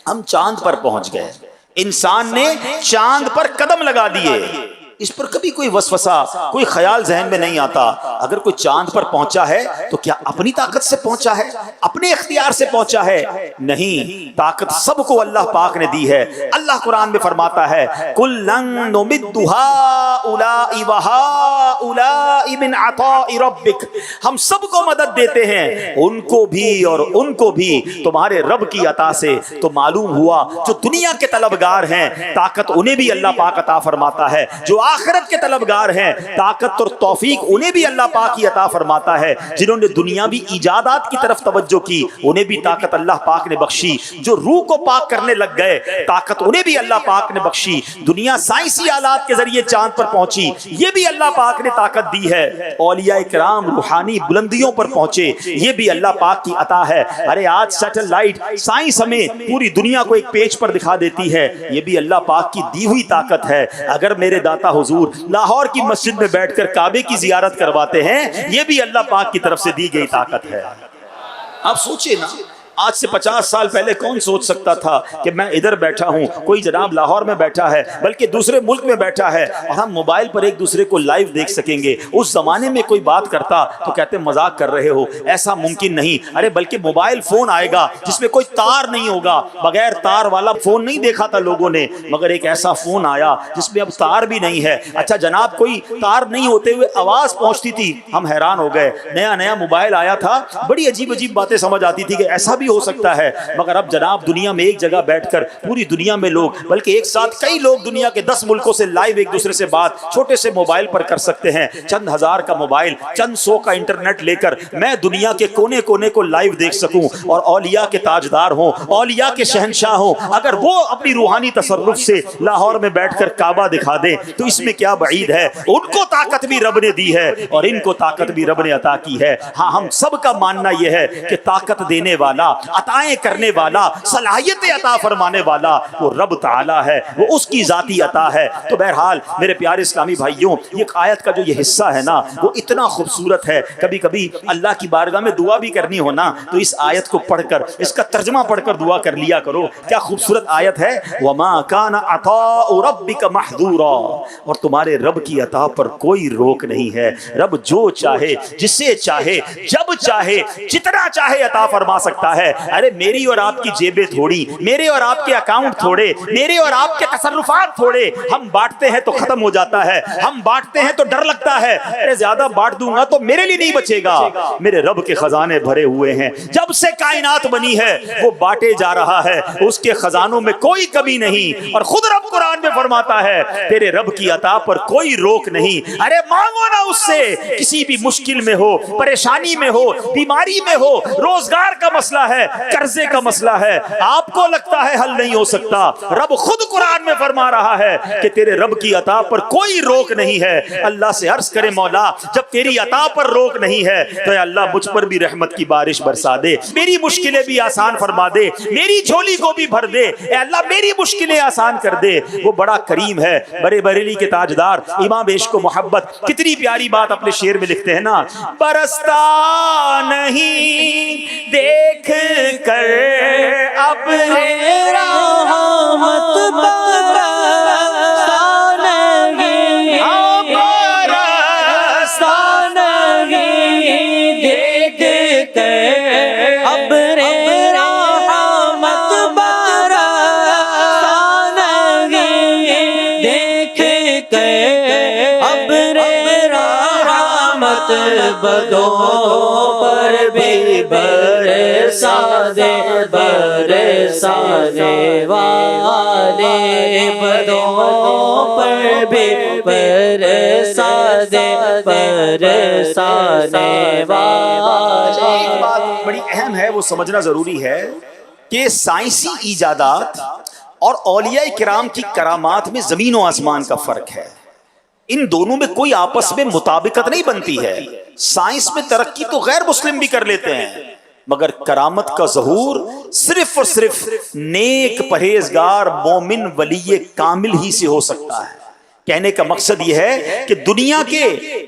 Speaker 1: ہم چاند پر پہنچ گئے، انسان نے چاند پر قدم لگا دیے۔ اس پر کبھی کوئی وسوسہ، کوئی خیال ذہن میں نہیں آتا، اگر کوئی چاند پر پہنچا ہے تو کیا اپنی طاقت سے پہنچا ہے، اپنے اختیار سے پہنچا ہے؟ نہیں، طاقت سب کو اللہ پاک نے دی ہے۔ اللہ قرآن میں فرماتا ہے کُلًّا نُمِدُّ هَٰؤُلَاءِ وَهَٰؤُلَاءِ مِنْ عَطَاءِ رَبِّكَ، ہم سب کو مدد دیتے ہیں، ان کو بھی اور ان کو بھی تمہارے رب کی عطا سے۔ تو معلوم ہوا جو دنیا کے طلبگار ہیں طاقت انہیں بھی اللہ پاک عطا فرماتا ہے، جو آخرت کے طلبگار ہیں طاقت اور توفیق انہیں بھی اللہ پاک ہی عطا فرماتا ہے۔ جنہوں نے دنیاوی ایجادات کی طرف توجہ کی انہیں بھی طاقت اللہ پاک نے بخشی، جو روح کو پاک کرنے لگ گئے طاقت انہیں بھی اللہ پاک نے بخشی، دنیا سائنسی آلات کے ذریعے چاند پر پہنچی یہ بھی اللہ پاک نے طاقت دی ہے، اولیاء کرام روحانی بلندیوں پر پہنچے یہ بھی اللہ پاک کی عطا ہے۔ ارے آج سیٹلائٹ سائنس ہمیں پوری دنیا کو ایک پیج پر دکھا دیتی ہے، یہ بھی اللہ پاک کی دی ہوئی طاقت ہے۔ اگر میرے داتا حضور لاہور کی مسجد میں بیٹھ کر کعبے کی زیارت کرواتے ہیں یہ بھی اللہ پاک کی طرف سے دی گئی طاقت ہے۔ آپ سوچئے نا، آج سے 50 سال پہلے کون سوچ سکتا تھا کہ میں ادھر بیٹھا ہوں، کوئی جناب لاہور میں بیٹھا ہے بلکہ دوسرے ملک میں بیٹھا ہے اور ہم موبائل پر ایک دوسرے کو لائیو دیکھ سکیں گے۔ اس زمانے میں کوئی بات کرتا تو کہتے مذاق کر رہے ہو، ایسا ممکن نہیں۔ ارے بلکہ موبائل فون آئے گا جس میں کوئی تار نہیں ہوگا، بغیر تار والا فون نہیں دیکھا تھا لوگوں نے، مگر ایک ایسا فون آیا جس میں اب تار بھی نہیں ہے۔ اچھا جناب کوئی تار نہیں ہوتے ہوئے آواز پہنچتی تھی، ہم حیران ہو گئے۔ نیا نیا موبائل آیا تھا، بڑی عجیب عجیب باتیں سمجھ آتی تھی کہ ایسا بھی ہو سکتا ہے، مگر اب جناب دنیا میں ایک جگہ بیٹھ کر پوری دنیا میں لوگ بلکہ ایک ساتھ کئی لوگ دنیا کے 10 ملکوں سے لائیو ایک دوسرے سے بات چھوٹے سے موبائل پر کر سکتے ہیں۔ چند ہزار کا موبائل، چند سو کا انٹرنیٹ لے کر میں دنیا کے کونے کونے کو لائیو دیکھ سکوں، اور اولیاء کے تاجدار ہوں، اولیاء کے شہنشاہ ہوں، اگر وہ اپنی روحانی تصرف سے لاہور میں بیٹھ کر کعبہ دکھا دیں تو اس میں کیا بعید ہے؟ ان کو طاقت بھی رب نے دی ہے اور ان کو طاقت بھی رب نے عطا کی ہے۔ ہاں ہم سب کا ماننا یہ ہے کہ طاقت دینے والا، عطائیں کرنے والا، صلاحیت عطا فرمانے والا وہ رب تعالی ہے، وہ اس کی ذاتی عطا ہے۔ تو بہرحال میرے پیارے اسلامی بھائیوں، یہ آیت کا جو یہ حصہ ہے نا وہ اتنا خوبصورت ہے، کبھی کبھی اللہ کی بارگاہ میں دعا بھی کرنی ہو نا تو اس آیت کو پڑھ کر، اس کا ترجمہ پڑھ کر دعا کر لیا کرو۔ کیا خوبصورت آیت ہے، وَمَا كَانَ عَطَاءُ رَبِّكَ مَحْظُورًا، اور تمہارے رب کی عطا پر کوئی روک نہیں ہے۔ رب جو چاہے، جسے چاہے، جب چاہے، جتنا چاہے عطا فرما سکتا ہے۔ ارے میری اور آپ کی جیبیں تھوڑی، میرے اور آپ کے اکاؤنٹ تھوڑے، میرے اور آپ کے تصرفات تھوڑے، ہم بانٹتے ہیں تو ختم ہو جاتا ہے، ہم بانٹتے ہیں تو ڈر لگتا ہے ارے زیادہ بانٹ دوں گا تو میرے لیے نہیں بچے گا۔ میرے رب کے خزانے بھرے ہوئے ہیں، جب سے کائنات بنی ہے وہ بانٹے جا رہا ہے، اس کے خزانوں میں کوئی کمی نہیں، اور خود رب قرآن میں فرماتا ہے تیرے رب کی عطا پر کوئی روک نہیں۔ ارے مانگو نا اس سے، کسی بھی مشکل میں ہو، پریشانی میں ہو، بیماری میں ہو، روزگار کا مسئلہ ہے، قرضے کا مسئلہ ہے، آپ کو لگتا ہے حل نہیں ہو سکتا، رب خود قرآن میں فرما رہا ہے کہ تیرے رب کی عطا پر کوئی روک نہیں ہے۔ اللہ سے عرض کرے مولا جب تیری عطا پر روک نہیں ہے تو اے اللہ مجھ پر بھی رحمت کی بارش برسا دے، میری مشکلیں بھی آسان فرما دے، میری جھولی کو بھی بھر دے، اے اللہ میری مشکلیں آسان کر دے۔ وہ بڑا کریم ہے، بڑے بریلی کے تاجدار امام عشق و محبت کتنی پیاری بات اپنے شعر میں لکھتے ہیں نا، برستا نہیں دیکھ کر ابر
Speaker 2: رحمت برسانگی دیکھ کر ابر رحمت برسانگی دیکھ کر ابر رحمت بدوں پر بھی برسانے والے بدوں پر بھی برسانے والے.
Speaker 1: ایک بات بڑی اہم ہے، وہ سمجھنا ضروری ہے کہ سائنسی ایجادات اور اولیاء کرام کی کرامات میں زمین و آسمان کا فرق ہے. ان دونوں میں کوئی آپس میں مطابقت نہیں بنتی ہے. سائنس میں ترقی تو غیر مسلم بھی کر لیتے ہیں، مگر کرامت کا ظہور صرف اور صرف نیک پرہیزگار مومن ولی کامل ہی سے ہو سکتا ہے. کہنے کا مقصد یہ ہے کہ دنیا کے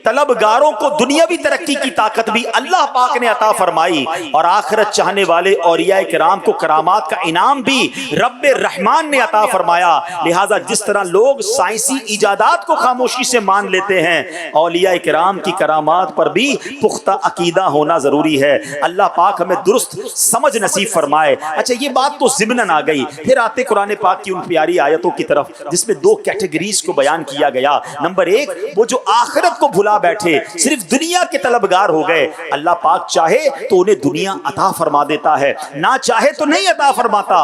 Speaker 1: طلبگاروں کو دنیاوی ترقی کی طاقت بھی اللہ پاک نے عطا فرمائی، اور آخرت چاہنے والے اولیاء کرام کو کرامات کا انعام بھی رب رحمان نے عطا فرمایا. لہٰذا جس طرح لوگ سائنسی ایجادات کو خاموشی سے مان لیتے ہیں، اولیاء کرام کی کرامات پر بھی پختہ عقیدہ ہونا ضروری ہے. اللہ پاک ہمیں درست سمجھ نصیب فرمائے. اچھا، یہ بات تو ضمناً آ گئی، پھر آتے قرآن پاک کی ان پیاری آیتوں کی طرف جس میں دو کیٹیگریز کو بیان کیا گیا. نمبر ایک، وہ جو آخرت کو بھلا بیٹھے صرف دنیا کے طلبگار ہو گئے. اللہ پاک چاہے تو انہیں دنیا عطا فرما دیتا ہے، نہ چاہے تو نہیں عطا فرماتا.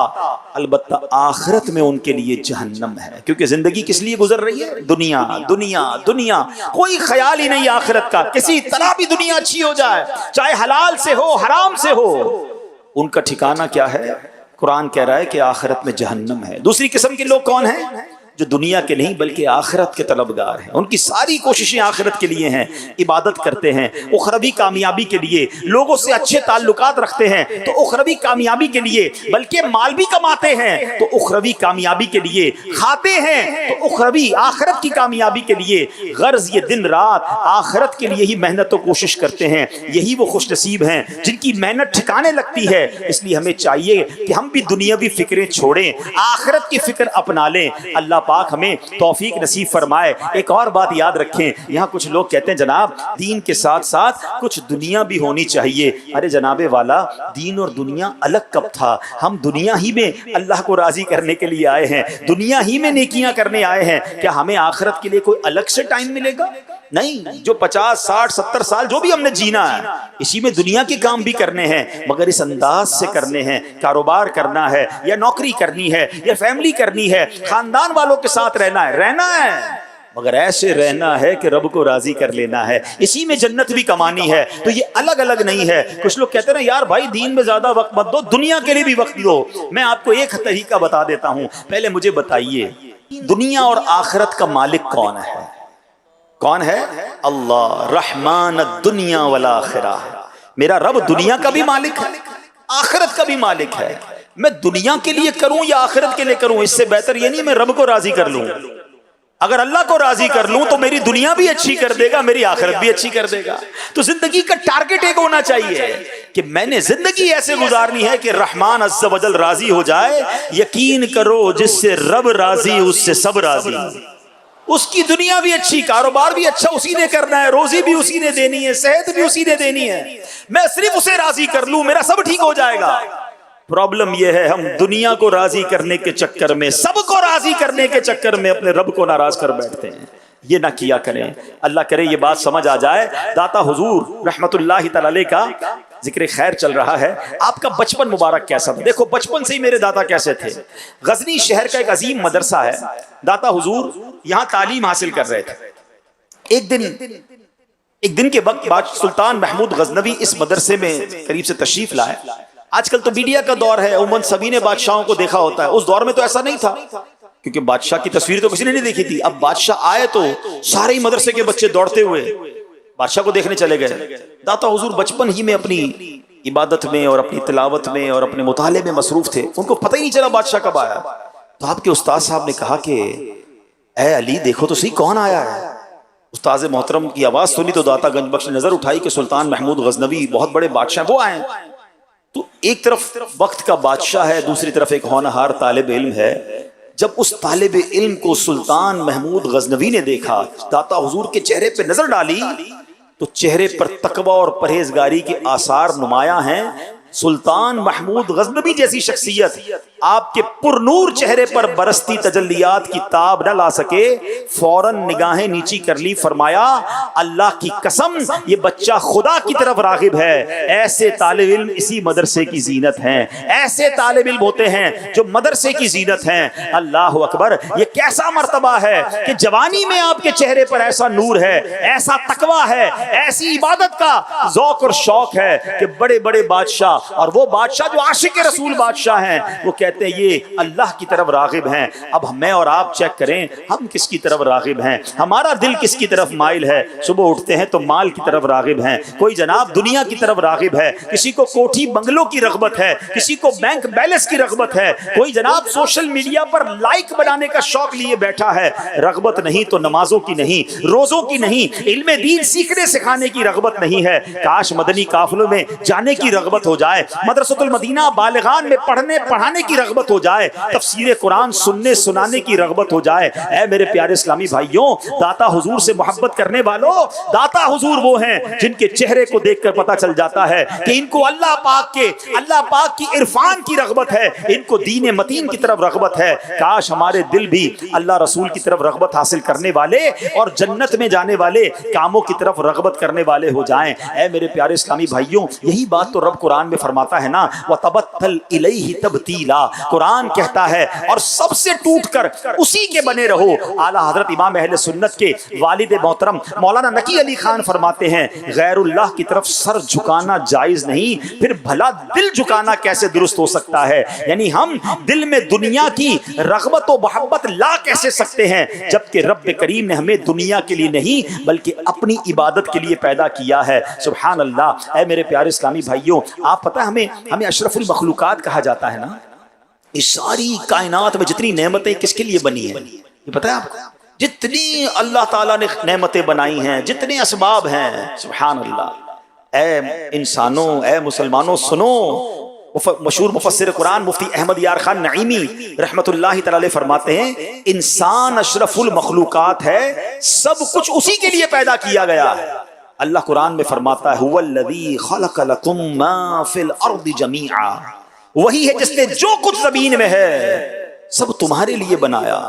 Speaker 1: البتہ آخرت میں ان کے لیے جہنم ہے، کیونکہ زندگی کس لیے گزر رہی ہے؟ دنیا دنیا دنیا. کوئی خیال ہی نہیں آخرت کا، کسی طرح بھی دنیا اچھی ہو جائے، چاہے حلال سے ہو حرام سے ہو، ان کا ٹھکانہ کیا ہے؟ قرآن کہہ رہا ہے کہ آخرت میں جہنم ہے. دوسری قسم کے لوگ کون ہیں؟ جو دنیا کے نہیں بلکہ آخرت کے طلبگار ہیں. ان کی ساری کوششیں آخرت کے لیے ہیں، عبادت کرتے ہیں، اخروی کامیابی کے لیے، لوگوں سے اچھے تعلقات رکھتے ہیں تو اخروی کامیابی کے لیے، بلکہ مال بھی کماتے ہیں تو اخروی کامیابی کے لیے، کھاتے ہیں تو اخروی آخرت کی کامیابی کے لیے. غرض یہ دن رات آخرت کے لیے ہی محنت و کوشش کرتے ہیں. یہی وہ خوش نصیب ہیں جن کی محنت ٹھکانے لگتی ہے. اس لیے ہمیں چاہیے کہ ہم بھی دنیاوی فکریں چھوڑیں، آخرت کی فکر اپنا لیں. اللہ پاک ہمیں توفیق نصیب فرمائے. ایک اور بات یاد رکھیں، یہاں کچھ لوگ کہتے ہیں جناب دین کے ساتھ ساتھ کچھ دنیا بھی ہونی چاہیے. ارے جناب والا، دین اور دنیا الگ کب تھا؟ ہم دنیا ہی میں اللہ کو راضی کرنے کے لیے آئے ہیں، دنیا ہی میں نیکیاں کرنے آئے ہیں. کیا ہمیں آخرت کے لیے کوئی الگ سے ٹائم ملے گا؟ نہیں. جو 50 60 70 سال جو بھی ہم نے جینا ہے، اسی میں دنیا کے کام بھی کرنے ہیں، مگر اس انداز سے کرنے ہیں. کاروبار کرنا ہے یا نوکری کرنی ہے یا فیملی کرنی ہے، خاندان والوں کے ساتھ رہنا ہے، مگر ایسے رہنا ہے کہ رب کو راضی کر لینا ہے. اسی میں جنت بھی کمانی ہے. تو یہ الگ الگ نہیں ہے. کچھ لوگ کہتے ہیں یار بھائی دین میں زیادہ وقت مت دو، دنیا کے لیے بھی وقت دو. میں آپ کو ایک طریقہ بتا دیتا ہوں. پہلے مجھے بتائیے دنیا اور آخرت کا مالک کون ہے؟ کون ہے؟ اللہ، رحمان الدنیا والآخرہ. میرا رب دنیا کا بھی مالک ہے، آخرت کا بھی مالک ہے. میں دنیا کے لیے کروں یا آخرت کے لیے کروں، اس سے بہتر یہ نہیں میں رب کو راضی کر لوں. اگر اللہ کو راضی کر لوں تو میری دنیا بھی اچھی کر دے گا، میری آخرت بھی اچھی کر دے گا. تو زندگی کا ٹارگٹ ایک ہونا چاہیے کہ میں نے زندگی ایسے گزارنی ہے کہ رحمان عز و جل راضی ہو جائے. یقین کرو جس سے رب راضی اس سے سب راضی. اس کی دنیا بھی اچھی، کاروبار بھی اچھا اسی نے کرنا ہے، روزی بھی اسی نے دینی ہے، صحت بھی اسی نے دینی ہے. میں صرف اسے راضی کر لوں میرا سب ٹھیک ہو جائے گا. پرابلم یہ ہے ہم دنیا کو راضی کرنے کے چکر میں، سب کو راضی کرنے کے چکر میں اپنے رب کو ناراض کر بیٹھتے ہیں. یہ نہ کیا کریں. اللہ کرے یہ بات سمجھ آ جائے. داتا حضور رحمت اللہ تعالی علیہ کا ذکر خیر چل رہا ہے. آپ کا بچپن مبارک کیسا تھا؟ دیکھو بچپن سے ہی میرے دادا کیسے تھے. غزنی شہر کا ایک عظیم مدرسہ ہے، داتا حضور یہاں تعلیم حاصل کر رہے تھے. ایک دن کے وقت سلطان محمود غزنوی اس مدرسے میں قریب سے تشریف لائے. آج کل تو میڈیا کا دور ہے، عموماً سبھی نے بادشاہوں کو دیکھا ہوتا ہے. اس دور میں تو ایسا نہیں تھا، کیونکہ بادشاہ کی تصویر تو کسی نے نہیں دیکھی تھی. اب بادشاہ آئے تو سارے ہی مدرسے کے بچے دوڑتے ہوئے بادشاہ کو دیکھنے چلے گئے. داتا حضور بچپن ہی میں اپنی عبادت میں اور اپنی تلاوت میں اور اپنے مطالعے میں مصروف تھے. ان کو پتہ ہی نہیں چلا بادشاہ کب آیا. تو آپ کے استاد صاحب نے کہا کہ اے علی دیکھو تو صحیح کون آیا ہے. استاد محترم کی آواز سنی تو داتا گنج بخش نے نظر اٹھائی کہ سلطان محمود غزنوی بہت بڑے بادشاہ وہ آئے. تو ایک طرف وقت کا بادشاہ ہے، دوسری طرف ایک ہونہار طالب علم ہے. جب اس طالب علم کو سلطان محمود غزنوی نے دیکھا، داتا حضور کے چہرے پہ نظر ڈالی تو چہرے پر تقوی اور پرہیزگاری کے آثار نمایاں ہیں. سلطان محمود غزنوی جیسی شخصیت آپ کے پر نور چہرے پر برستی تجلیات کی تاب نہ لا سکے، فوراً نگاہیں نیچی کر لی، فرمایا اللہ کی قسم یہ بچہ خدا کی طرف راغب ہے. ایسے طالب علم اسی مدرسے کی زینت ہیں، ایسے طالب علم ہوتے ہیں جو مدرسے کی زینت ہیں. اللہ اکبر، یہ کیسا مرتبہ ہے کہ جوانی میں آپ کے چہرے پر ایسا نور ہے، ایسا تقوی ہے، ایسی عبادت کا ذوق اور شوق ہے کہ بڑے بڑے بادشاہ، اور وہ بادشاہ جو عاشق رسول بادشاہ ہیں، وہ کہتے ہیں یہ اللہ کی طرف راغب ہیں. اب میں اور آپ چیک کریں ہم کس کی طرف راغب ہیں، ہمارا دل کس کی طرف مائل ہے. صبح اٹھتے ہیں تو مال کی طرف راغب ہیں، کوئی جناب دنیا کی طرف راغب ہے، کسی کو کوٹھی بنگلوں کی رغبت ہے، کسی کو بینک بیلنس کی رغبت ہے، کوئی جناب سوشل میڈیا پر لائک بنانے کا شوق لیے بیٹھا ہے. رغبت نہیں تو نمازوں کی نہیں، روزوں کی نہیں، علم دین سیکھنے سکھانے کی رغبت نہیں ہے. کاش مدنی قافلوں میں جانے کی رغبت ہو جائے، مدرسۃ المدینہ بالغان میں پڑھنے پڑھانے کی رغبت ہو جائے، تفسیر قرآن سننے سنانے کی رغبت ہو جائے. اے میرے پیارے اسلامی بھائیوں، داتا حضور سے محبت کرنے والوں، داتا حضور وہ ہیں جن کے چہرے کو دیکھ کر پتہ چل جاتا ہے کہ ان کو اللہ پاک کی عرفان کی رغبت ہے، ان کو دین متین کی طرف رغبت ہے. کاش ہمارے دل بھی اللہ رسول کی طرف رغبت حاصل کرنے والے اور جنت میں جانے والے کاموں کی طرف رغبت کرنے والے ہو جائیں. اے میرے پیارے اسلامی بھائیوں، یہی بات تو رب قرآن میں فرماتا ہے نا، وَتَبَتَّلْ إِلَيْهِ تَبْتِيلًا. قرآن کہتا ہے اور سب سے ٹوٹ کر اسی کے بنے رہو. اعلیٰ حضرت امام اہل سنت کے والد محترم مولانا نقی علی خان فرماتے ہیں غیر اللہ کی طرف سر جھکانا جائز نہیں، پھر بھلا دل جھکانا کیسے درست ہو سکتا ہے؟ یعنی ہم دل میں دنیا کی رغبت و محبت لا کیسے سکتے ہیں جبکہ رب کریم نے ہمیں دنیا کے لیے نہیں بلکہ اپنی عبادت کے لیے پیدا کیا ہے. سبحان اللہ. اے میرے پیارے اسلامی بھائیوں، آپ پتہ ہے ہمیں اشرف المخلوقات کہا جاتا ہے نا. اس ساری کائنات میں جتنی نعمتیں کس کے لیے بنی ہیں یہ پتہ ہے آپ کو؟ جتنی اللہ تعالیٰ نے نعمتیں بنائی ہیں، جتنے اسباب ہیں، سبحان اللہ. اے انسانوں، اے مسلمانوں، سنو. مشہور مفسر قرآن مفتی احمد یار خان نعیمی رحمت اللہ تعالی فرماتے ہیں انسان اشرف المخلوقات ہے، سب کچھ اسی کے لیے پیدا کیا گیا ہے. اللہ قرآن میں فرماتا ہے هو الذی خلق لکم ما فی الارض جمیعا، وہی ہے جس نے جو کچھ زمین میں ہے سب تمہارے لیے بنایا.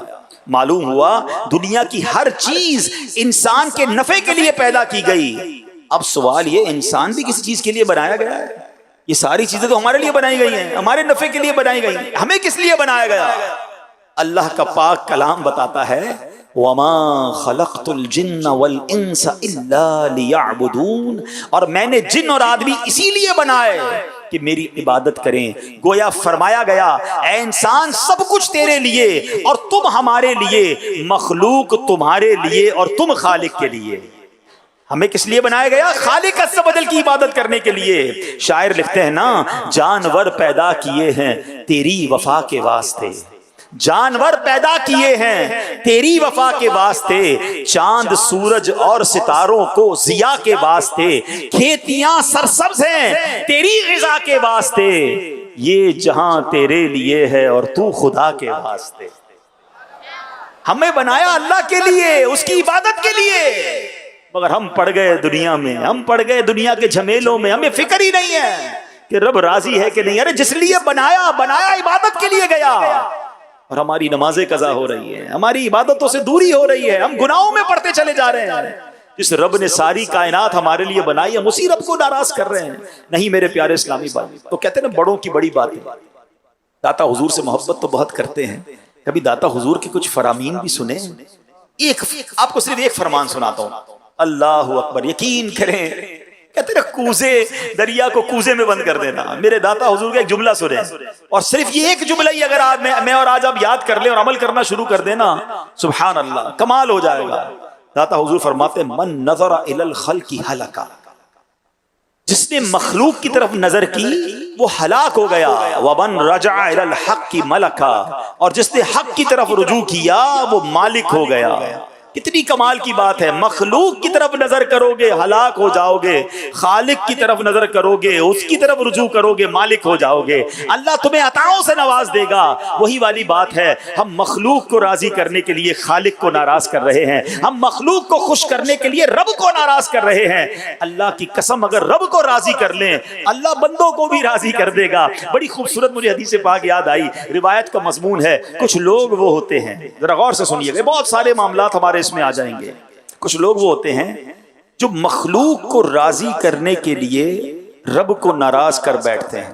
Speaker 1: معلوم ہوا دنیا کی ہر چیز انسان کے نفع کے لیے پیدا کی گئی. اب سوال یہ، انسان بھی کسی چیز کے لیے بنایا گیا ہے؟ یہ ساری چیزیں تو ہمارے لیے بنائی گئی ہیں، ہمارے نفع کے لیے بنائی گئی ہیں. ہمیں کس لیے بنایا گیا؟ اللہ کا پاک کلام بتاتا ہے وَمَا خَلَقْتُ الْجِنَّ وَالْإِنسَ إِلَّا لِيَعْبُدُونَ، اور میں نے جن اور آدمی اسی لیے بنائے کہ میری عبادت کریں. گویا فرمایا گیا اے انسان سب کچھ تیرے لیے اور تم ہمارے لیے، مخلوق تمہارے لیے اور تم خالق کے لیے. ہمیں کس لیے بنایا گیا؟ خالق عز و جل کی عبادت کرنے کے لیے. شاعر لکھتے ہیں نا، جانور پیدا کیے ہیں تیری وفا کے واسطے، جانور پیدا کیے ہیں تیری وفا کے واسطے، چاند سورج اور ستاروں کو ضیاء کے واسطے، کھیتیاں سرسبز ہیں تیری غذا کے واسطے، یہ جہاں تیرے لیے ہے اور تو خدا کے واسطے. ہمیں بنایا اللہ کے لیے، اس کی عبادت کے لیے، مگر ہم پڑ گئے دنیا میں، ہم پڑ گئے دنیا کے جھمیلوں میں. ہمیں فکر ہی نہیں ہے کہ رب راضی ہے کہ نہیں. ارے جس لیے بنایا عبادت کے لیے گیا، اور ہماری نمازیں قضا ہو رہی ہیں، ہماری عبادتوں سے دوری ہو رہی ہے، ہم گناہوں میں پڑتے چلے جا رہے ہیں. جس رب نے ساری کائنات ہمارے لیے بنائی، ہم اسی رب کو ناراض کر رہے ہیں. نہیں میرے پیارے اسلامی بھائی، تو کہتے ہیں نا بڑوں کی بڑی بات ہے. داتا حضور سے محبت تو بہت کرتے ہیں، کبھی داتا حضور کے کچھ فرامین بھی سنیں. آپ کو صرف ایک فرمان سناتا ہوں. اللہ اکبر. یقین کریں، کہتے ہیں کوزے، دریا کو کوزے میں بند کر دینا. میرے داتا حضور کا ایک جملہ سنیں، اور صرف یہ ایک جملہ ہی اگر میں اور آج آپ یاد کر لیں اور عمل کرنا شروع کر دینا، سبحان اللہ، کمال ہو جائے گا. داتا حضور فرماتے ہیں من نظر الی الخلق ہلک، جس نے مخلوق کی طرف نظر کی وہ ہلاک ہو گیا. ومن رجع الی الحق ملکا، اور جس نے حق کی طرف رجوع کیا وہ مالک ہو گیا. کتنی کمال کی بات ہے. مخلوق کی طرف نظر کرو گے ہلاک ہو جاؤ گے, خالق کی طرف نظر کرو گے اس کی طرف رجوع کرو گے مالک ہو جاؤ گے. اللہ تمہیں عطاؤں سے نواز دے گا. وہی والی بات ہے, ہم مخلوق کو راضی کرنے کے لیے خالق کو ناراض کر رہے ہیں, ہم مخلوق کو خوش کرنے کے لیے رب کو ناراض کر رہے ہیں. اللہ کی قسم اگر رب کو راضی کر لیں اللہ بندوں کو بھی راضی کر دے گا. بڑی خوبصورت مجھے حدیث پاک یاد آئی, روایت کا مضمون ہے. کچھ لوگ وہ ہوتے ہیں, ذرا غور سے سنیے گا, بہت سارے معاملات ہمارے اس میں آ جائیں گے. کچھ لوگ وہ ہوتے ہیں جو مخلوق کو راضی کرنے کے لیے رب کو ناراض کر بیٹھتے ہیں,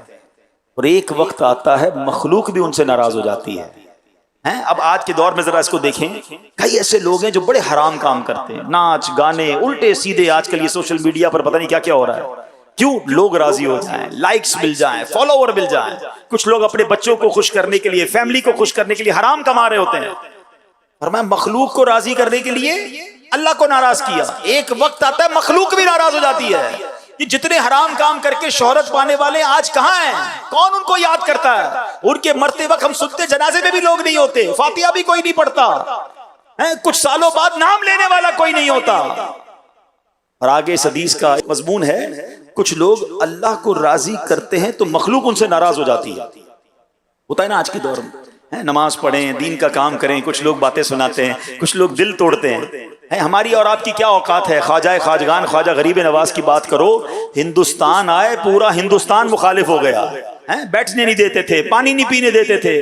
Speaker 1: اور ایک وقت آتا ہے مخلوق بھی ان سے ناراض ہو جاتی ہے. اب آج کے دور میں ذرا اس کو دیکھیں, کئی ایسے لوگ ہیں جو بڑے حرام کام کرتے ہیں, ناچ گانے الٹے سیدھے. آج کل یہ سوشل میڈیا پر پتہ نہیں کیا کیا ہو رہا ہے. کیوں؟ لوگ راضی ہو جائیں, لائکس مل جائیں, فالوور مل جائیں. کچھ لوگ اپنے بچوں کو خوش کرنے کے لیے, فیملی کو خوش کرنے کے لیے حرام کما رہے ہوتے ہیں. فرمایا مخلوق کو راضی کرنے کے لیے اللہ کو ناراض کیا, ایک وقت آتا ہے مخلوق بھی ناراض ہو جاتی ہے. یہ جتنے حرام کام کر کے شہرت پانے والے آج کہاں ہیں؟ کون ان کو یاد کرتا ہے؟ ان کے مرتے وقت ہم سنتے جنازے میں بھی لوگ نہیں ہوتے, فاتحہ بھی کوئی نہیں پڑھتا, کچھ سالوں بعد نام لینے والا کوئی نہیں ہوتا. اور آگے اس حدیث کا مضمون ہے, کچھ لوگ اللہ کو راضی کرتے ہیں تو مخلوق ان سے ناراض ہو جاتی ہے. ہوتا ہے نا آج کے دور میں, نماز پڑھیں, دین کا کام کریں, کچھ لوگ باتیں سناتے ہیں, کچھ لوگ دل توڑتے ہیں. ہماری اور آپ کی کیا اوقات ہے؟ خواجہ خواجگان خواجہ غریب نواز کی بات کرو, ہندوستان آئے پورا ہندوستان مخالف ہو گیا. بیٹھنے نہیں دیتے تھے, پانی نہیں پینے دیتے تھے,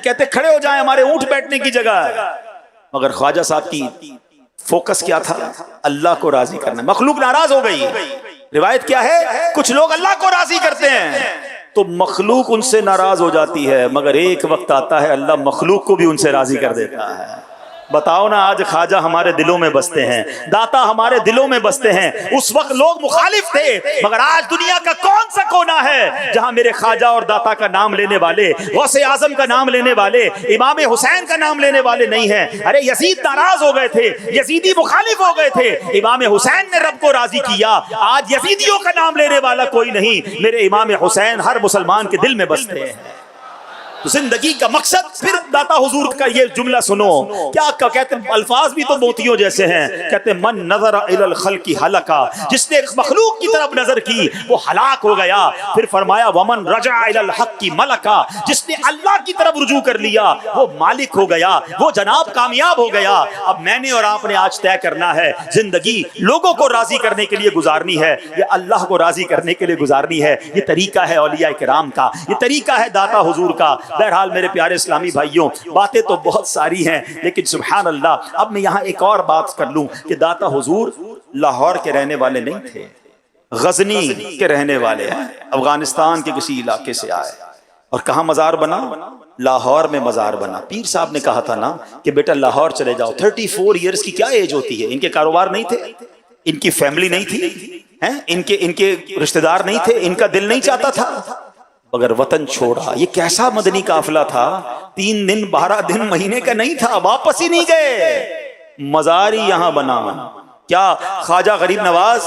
Speaker 1: کہتے کھڑے ہو جائیں ہمارے اونٹ بیٹھنے کی جگہ ہے. مگر خواجہ صاحب کی فوکس کیا تھا؟ اللہ کو راضی کرنا. مخلوق ناراض ہو گئی. روایت کیا ہے؟ کچھ لوگ اللہ کو راضی کرتے ہیں تو مخلوق ان سے ناراض ہو جاتی ہے, مگر ایک وقت آتا ہے اللہ مخلوق کو بھی ان سے راضی کر دیتا ہے. بتاؤ نا, آج خواجہ ہمارے دلوں میں بستے ہیں, داتا ہمارے دلوں میں بستے ہیں. اس وقت لوگ مخالف تھے, مگر آج دنیا کا کون سا کونا ہے جہاں میرے خواجہ اور داتا کا نام لینے والے, غوث اعظم کا نام لینے والے, امام حسین کا نام لینے والے نہیں ہیں. ارے یزید ناراض ہو گئے تھے, یزیدی مخالف ہو گئے تھے, امام حسین نے رب کو راضی کیا. آج یزیدیوں کا نام لینے والا کوئی نہیں, میرے امام حسین ہر مسلمان کے دل میں بستے ہیں. زندگی کا مقصد. پھر داتا حضور کا یہ جملہ سنو, کیا کہتے ہیں, الفاظ بھی تو موتیوں جیسے ہیں. کہتے ہیں من نظر الی الخلق ہلکا, جس نے مخلوق کی طرف نظر کی وہ ہلاک ہو گیا. پھر فرمایا ومن رجع الی الحق ملکا, جس نے اللہ کی طرف رجوع کر لیا وہ مالک ہو گیا, وہ جناب کامیاب ہو گیا. اب میں نے اور آپ نے آج طے کرنا ہے, زندگی لوگوں کو راضی کرنے کے لیے گزارنی ہے یا اللہ کو راضی کرنے کے لیے گزارنی ہے. یہ طریقہ ہے اولیاء کرام کا, یہ طریقہ ہے داتا حضور کا. بہرحال میرے پیارے اسلامی بھائیوں, باتیں تو بہت ساری ہیں, لیکن سبحان اللہ اب میں یہاں ایک اور بات کر لوں کہ داتا حضور لاہور کے رہنے والے نہیں تھے, غزنی کے رہنے والے ہیں, افغانستان کے کسی علاقے سے آئے. اور کہاں مزار بنا؟ لاہور میں مزار بنا. پیر صاحب نے کہا تھا نا کہ بیٹا لاہور چلے جاؤ. 34 ایئرز کی کیا ایج ہوتی ہے؟ ان کے کاروبار نہیں تھے, ان کی فیملی نہیں تھی, ان کے رشتہ دار نہیں تھے, ان کا دل نہیں چاہتا تھا, مگر وطن چھوڑا. یہ کیسا مدنی قافلہ تھا, 3 دن 12 دن مہینے کا نہیں تھا, واپس ہی نہیں گئے, مزار ہی یہاں بنا. کیا خواجہ غریب نواز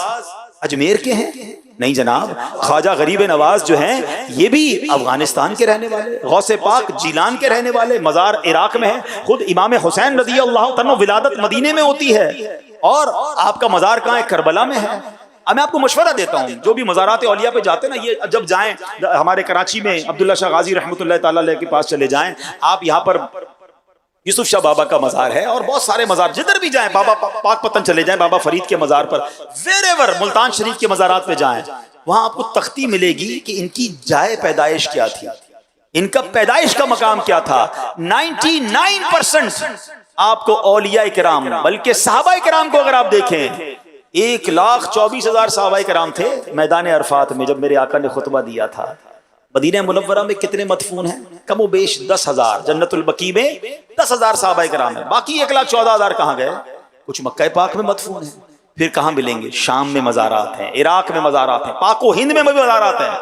Speaker 1: اجمیر کے ہیں؟ نہیں جناب, خواجہ غریب نواز جو ہیں یہ بھی افغانستان کے رہنے والے, غوث پاک جیلان کے رہنے والے, مزار عراق میں ہے. خود امام حسین رضی اللہ تعالیٰ ولادت مدینے میں ہوتی ہے, اور آپ کا مزار کہاں ہے؟ کربلا میں ہے. اب میں آپ کو مشورہ دیتا ہوں, جو بھی مزارات اولیاء پہ جاتے ہیں نا, یہ جب جائیں ہمارے کراچی میں عبداللہ شاہ غازی رحمۃ اللہ تعالیٰ علیہ کے پاس چلے جائیں آپ, یہاں پر یوسف شاہ بابا کا مزار ہے, اور بہت سارے مزار, جدھر بھی جائیں, بابا پاک پتن چلے جائیں, بابا فرید کے مزار پر, ویریور ملتان شریف کے مزارات پہ جائیں, وہاں آپ کو تختی ملے گی کہ ان کی جائے پیدائش کیا تھی, ان کا پیدائش کا مقام کیا تھا. 99% آپ کو اولیاء کرام بلکہ صحابہ کرام کو اگر آپ دیکھیں, 1,24,000 صحابہ کرام تھے میدان عرفات میں جب میرے آقا نے خطبہ دیا تھا. مدینہ منورہ میں کتنے مدفون ہیں؟ کم و بیش 10,000. جنت البقیع میں 10,000 صحابہ کرام ہیں, باقی 1,14,000 کہاں گئے؟ کچھ مکہ پاک میں مدفون ہیں. پھر کہاں ملیں گے؟ شام میں مزارات ہیں, عراق میں مزارات ہیں, پاک و ہند میں مزارات ہیں.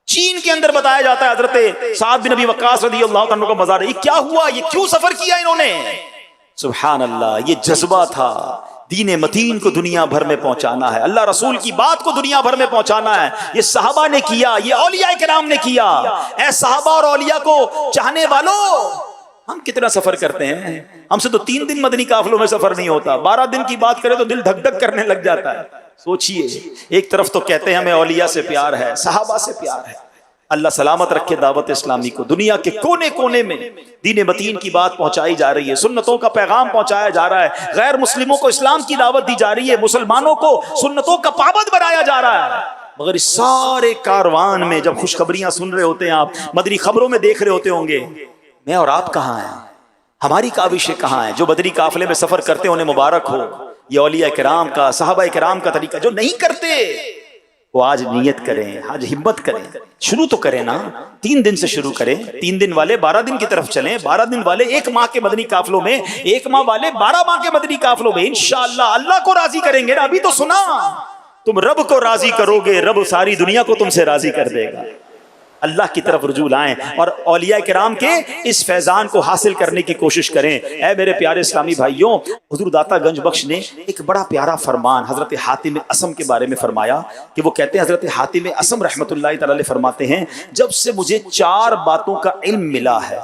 Speaker 1: چین کے اندر بتایا جاتا ہے حضرت سعد بن ابی وقاص رضی اللہ عنہ کا مزار ہے. یہ کیا ہوا؟ یہ کیوں سفر کیا انہوں نے؟ سبحان اللہ, یہ جذبہ تھا دین متین کو دنیا بھر میں پہنچانا ہے, اللہ رسول کی بات کو دنیا بھر میں پہنچانا ہے. یہ صحابہ نے کیا, یہ اولیاء کرام نے کیا. اے صحابہ اور اولیاء کو چاہنے والوں, ہم کتنا سفر کرتے ہیں؟ ہم سے تو 3 دن مدنی قافلوں میں سفر نہیں ہوتا، 12 دن کی بات کرے تو دل دھک دھک کرنے لگ جاتا ہے۔ سوچئے، ایک طرف تو کہتے ہیں ہمیں اولیاء سے پیار ہے، صحابہ سے پیار ہے، اللہ سلامت رکھے دعوت اسلامی کو، دنیا کے کونے کونے میں دین متین کی بات پہنچائی جا رہی ہے، سنتوں کا پیغام پہنچایا جا رہا ہے، غیر مسلموں کو اسلام کی دعوت دی جا رہی ہے، مسلمانوں کو سنتوں کا پابند بنایا جا رہا ہے، مگر اس سارے کاروان میں جب خوشخبریاں سن رہے ہوتے ہیں، آپ مدنی خبروں میں دیکھ رہے ہوتے ہوں گے، میں اور آپ کہاں ہیں؟ ہماری کاوشیں کہاں ہیں؟ جو بدری قافلے میں سفر کرتے ہیں انہیں مبارک ہو، یہ اولیاء کرام کا، صحابہ کرام کا طریقہ۔ جو نہیں کرتے وہ آج نیت کریں، آج ہمت کریں، شروع تو کریں نا، 3 دن سے شروع کریں، 3 دن والے 12 دن کی طرف چلیں، 12 دن والے 1 ماہ کے مدنی قافلوں میں، 1 ماہ والے 12 ماہ کے مدنی قافلوں میں، انشاءاللہ اللہ کو راضی کریں گے نا۔ ابھی تو سنا، تم رب کو راضی کرو گے، رب ساری دنیا کو تم سے راضی کر دے گا۔ اللہ کی طرف رجوع لائیں اور اولیاء کرام کے اس فیضان کو حاصل کرنے کی کوشش کریں۔ اے میرے پیارے اسلامی بھائیوں، حضور داتا گنج بخش نے ایک بڑا پیارا فرمان حضرت حاتم اصم کے بارے میں فرمایا کہ وہ کہتے ہیں، حضرت حاتم اصم رحمۃ اللہ تعالی علیہ فرماتے ہیں، جب سے مجھے 4 باتوں کا علم ملا ہے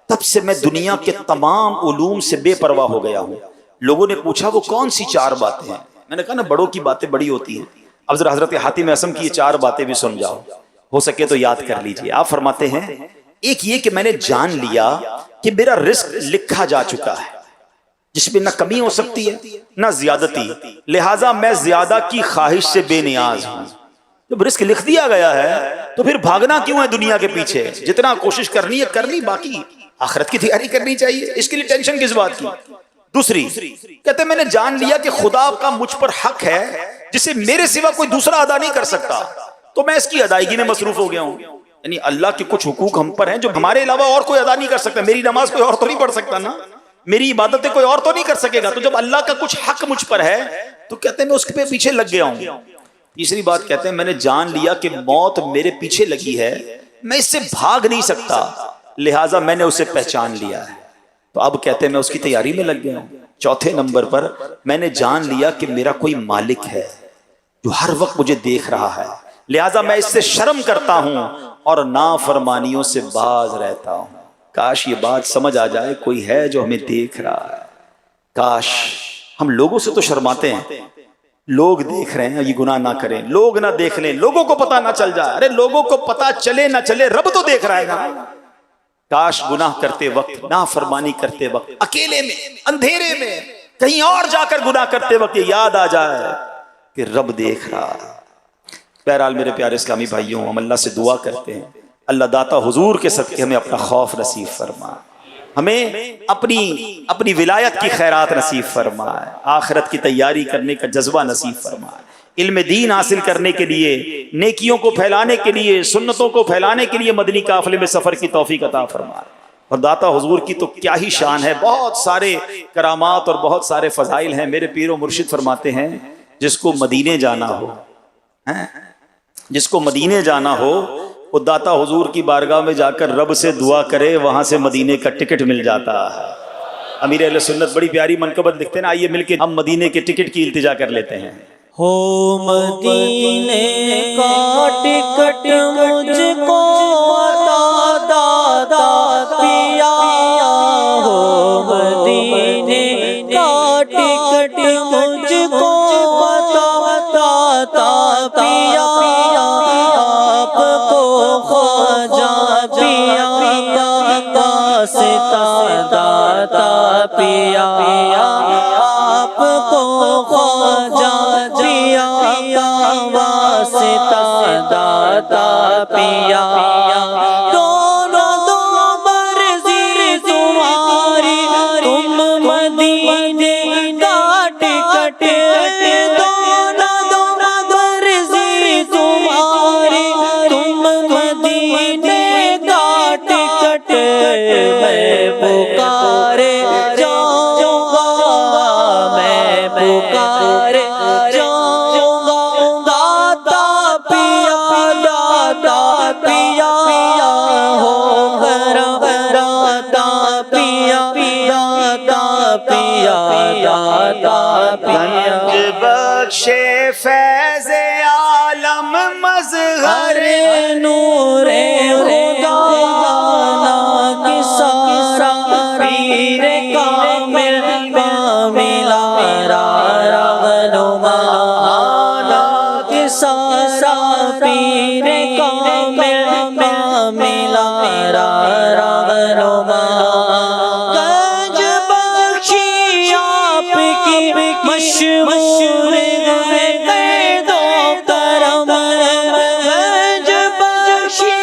Speaker 1: تب سے میں دنیا کے تمام علوم سے بے پرواہ ہو گیا ہوں۔ لوگوں نے پوچھا وہ کون سی 4 باتیں ہیں؟ میں نے کہا نا، بڑوں کی باتیں بڑی ہوتی ہیں، اب ذرا حضرت حاتم اصم کی یہ 4 باتیں بھی سن جاؤ، ہو سکے تو یاد کر لیجئے۔ آپ فرماتے ہیں، ایک یہ کہ میں نے جان لیا کہ میرا رزق لکھا جا چکا ہے، جس میں نہ کمی ہو سکتی ہے نہ زیادتی، لہٰذا میں زیادہ کی خواہش سے بے نیاز ہوں۔ جب رزق لکھ دیا گیا ہے تو پھر بھاگنا کیوں ہے دنیا کے پیچھے؟ جتنا کوشش کرنی ہے کرنی، باقی آخرت کی تیاری کرنی چاہیے، اس کے لیے ٹینشن کس بات کی؟ دوسری کہتے ہیں، میں نے جان لیا کہ خدا کا مجھ پر حق ہے جسے میرے سوا کوئی دوسرا ادا نہیں کر سکتا، تو میں اس کی ادائیگی میں مصروف ہو گیا ہوں۔ یعنی اللہ کے کچھ حقوق ہم پر ہیں جو ہمارے علاوہ اور کوئی ادا نہیں کر سکتا۔ میری نماز کوئی اور تو نہیں پڑھ سکتا نا، میری عبادتیں کوئی اور تو نہیں کر سکے گا، تو جب اللہ کا کچھ حق مجھ پر ہے تو کہتے ہیں میں اس کے پیچھے لگ گیا ہوں۔ تیسری بات کہتے ہیں، میں نے جان لیا کہ موت میرے پیچھے لگی ہے، میں اس سے بھاگ نہیں سکتا، لہٰذا میں نے اسے پہچان لیا ہے، تو اب کہتے ہیں میں اس کی تیاری میں لگ گیا ہوں۔ چوتھے نمبر پر، میں نے جان لیا کہ میرا کوئی مالک ہے جو ہر وقت مجھے دیکھ رہا ہے، لہٰذا میں اس سے شرم کرتا ہوں اور نافرمانیوں سے باز رہتا ہوں۔ کاش یہ بات سمجھ آ جائے، کوئی ہے جو ہمیں دیکھ رہا ہے۔ کاش ہم لوگوں سے تو شرماتے ہیں، لوگ دیکھ رہے ہیں یہ گناہ نہ کریں، لوگ نہ دیکھ لیں، لوگوں کو پتہ نہ چل جائے۔ ارے لوگوں کو پتہ چلے نہ چلے، رب تو دیکھ رہا ہے نا۔ کاش گناہ کرتے وقت، نافرمانی کرتے وقت، اکیلے میں، اندھیرے میں، کہیں اور جا کر گناہ کرتے وقت یہ یاد آ جائے کہ رب دیکھ رہا ہے۔ بہرحال میرے پیارے اسلامی بھائیوں، ہم اللہ سے دعا کرتے ہیں، اللہ داتا حضور کے صدقے ہمیں اپنا خوف نصیب فرمائے، ہمیں اپنی ولایت کی خیرات نصیب فرمائے، آخرت کی تیاری کرنے کا جذبہ نصیب فرمائے، علم دین حاصل کرنے کے لیے، نیکیوں کو پھیلانے کے لیے، سنتوں کو پھیلانے کے لیے مدنی قافلے میں سفر کی توفیق عطا فرمائے۔ اور داتا حضور کی تو کیا ہی شان ہے، بہت سارے کرامات اور بہت سارے فضائل ہیں۔ میرے پیر و مرشد فرماتے ہیں، جس کو مدینے جانا ہو، جس کو مدینے جانا ہو، وہ داتا حضور کی بارگاہ میں جا کر رب سے دعا کرے، وہاں سے مدینے کا ٹکٹ مل جاتا ہے۔ امیر اہل سنت بڑی پیاری منقبت لکھتے ہیں نا، آئیے مل کے ہم مدینے کے ٹکٹ کی التجا کر لیتے ہیں۔
Speaker 2: ہو مدینے کا ٹکٹ مجھ کو عطا داتا پیا، ہو مدینے کا ٹکٹ مجھ کو عطا داتا پیا، آپ کو خواجہ پیا واسطہ داتا پیا، آپ کو خواجہ پیا واسطہ داتا پیا، دونوں دو مرضی تمہاری، تم مدینے کا ٹکٹ، دونوں دو مرضی تمہاری، تم مدینے کا ٹکٹ، میں پکارے جاؤں گا، میں پکارے جاؤں گا، داتا پیا، داتا پیا، ہو کرم داتا پیا، داتا پیا، داتا پیا،
Speaker 1: گنج بخش فیض عالم مظہر
Speaker 2: نور خدا نا کی سارا سارا پیر کامل کاملا رہنما گنج بخشی آپ کی مشہور ہے کر دو کرم گنج بخشی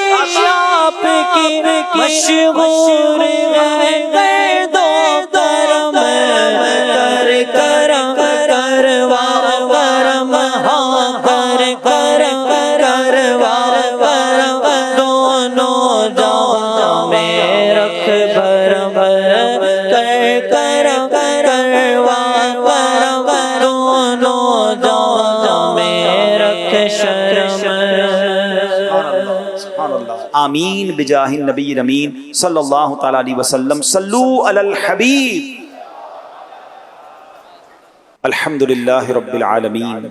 Speaker 2: آپ کی مشہور ہے کر دو کرم کر کرم کروا کرم ہاں کر کرم کروا کرم دونوں جہاں میں رکھ بھرم کر کرم کروا کرم دونوں جہاں میں رکھ شرم
Speaker 1: سبحان اللہ آمین بجاہ النبی الامین صلی اللہ تعالی علیہ وسلم صلو علی الحبیب الحمدللہ رب العالمین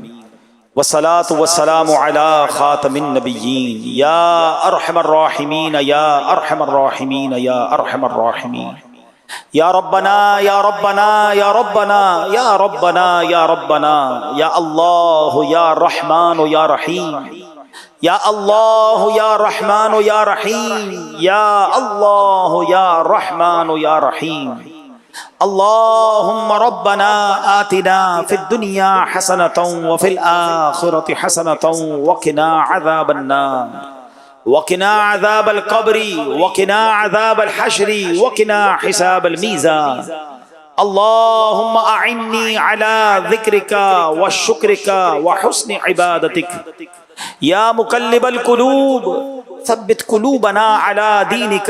Speaker 1: والصلاة والسلام علی خاتم النبیین یا ارحم الراحمین یا ارحم الراحمین یا ارحم الراحمین یا ربنا یا ربنا یا ربنا یا ربنا یا ربنا یا اللہ یا رحمان یا رحیم یا اللہ یا رحمان یا رحیم یا اللہ یا رحمان یا رحیم اللہم ربنا آتنا فی الدنیا حسنة وفی الآخرة حسنة وقنا عذاب النار وقنا عذاب القبر وقنا عذاب الحشر وقنا حساب المیزان اللہم اعنی علی ذکرک وشکرک وحسن عبادتک یا مقلب القلوب ثبت قلوبنا على دینک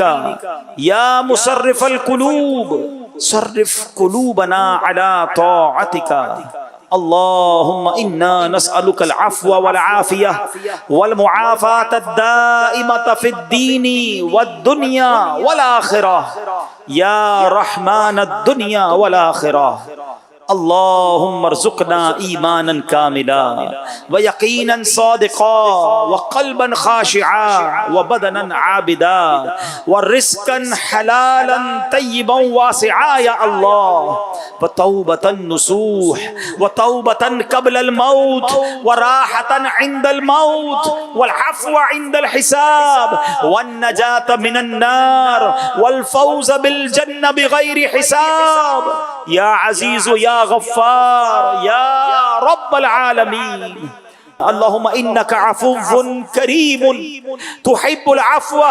Speaker 1: یا مصرف القلوب صرف قلوبنا على طاعتك اللهم إنا نسألك العفو والعافية والمعافاة الدائمة في الدين والدنيا والآخرة يا رحمن الدنيا والآخرة اللهم ارزقنا ایمانا کاملا ویقینا صادقا وقلبا خاشعا وبدنا عابدا ورزقا حلالا طیبا واسعا یا اللہ وتوبة نصوح وتوبة قبل الموت وراحة عند الموت والعفو عند الحساب والنجاة من النار والفوز بالجنة بغير حساب یا عزیز یا غفار یا رب العالمین اللہم انک عفو کریم تحب العفو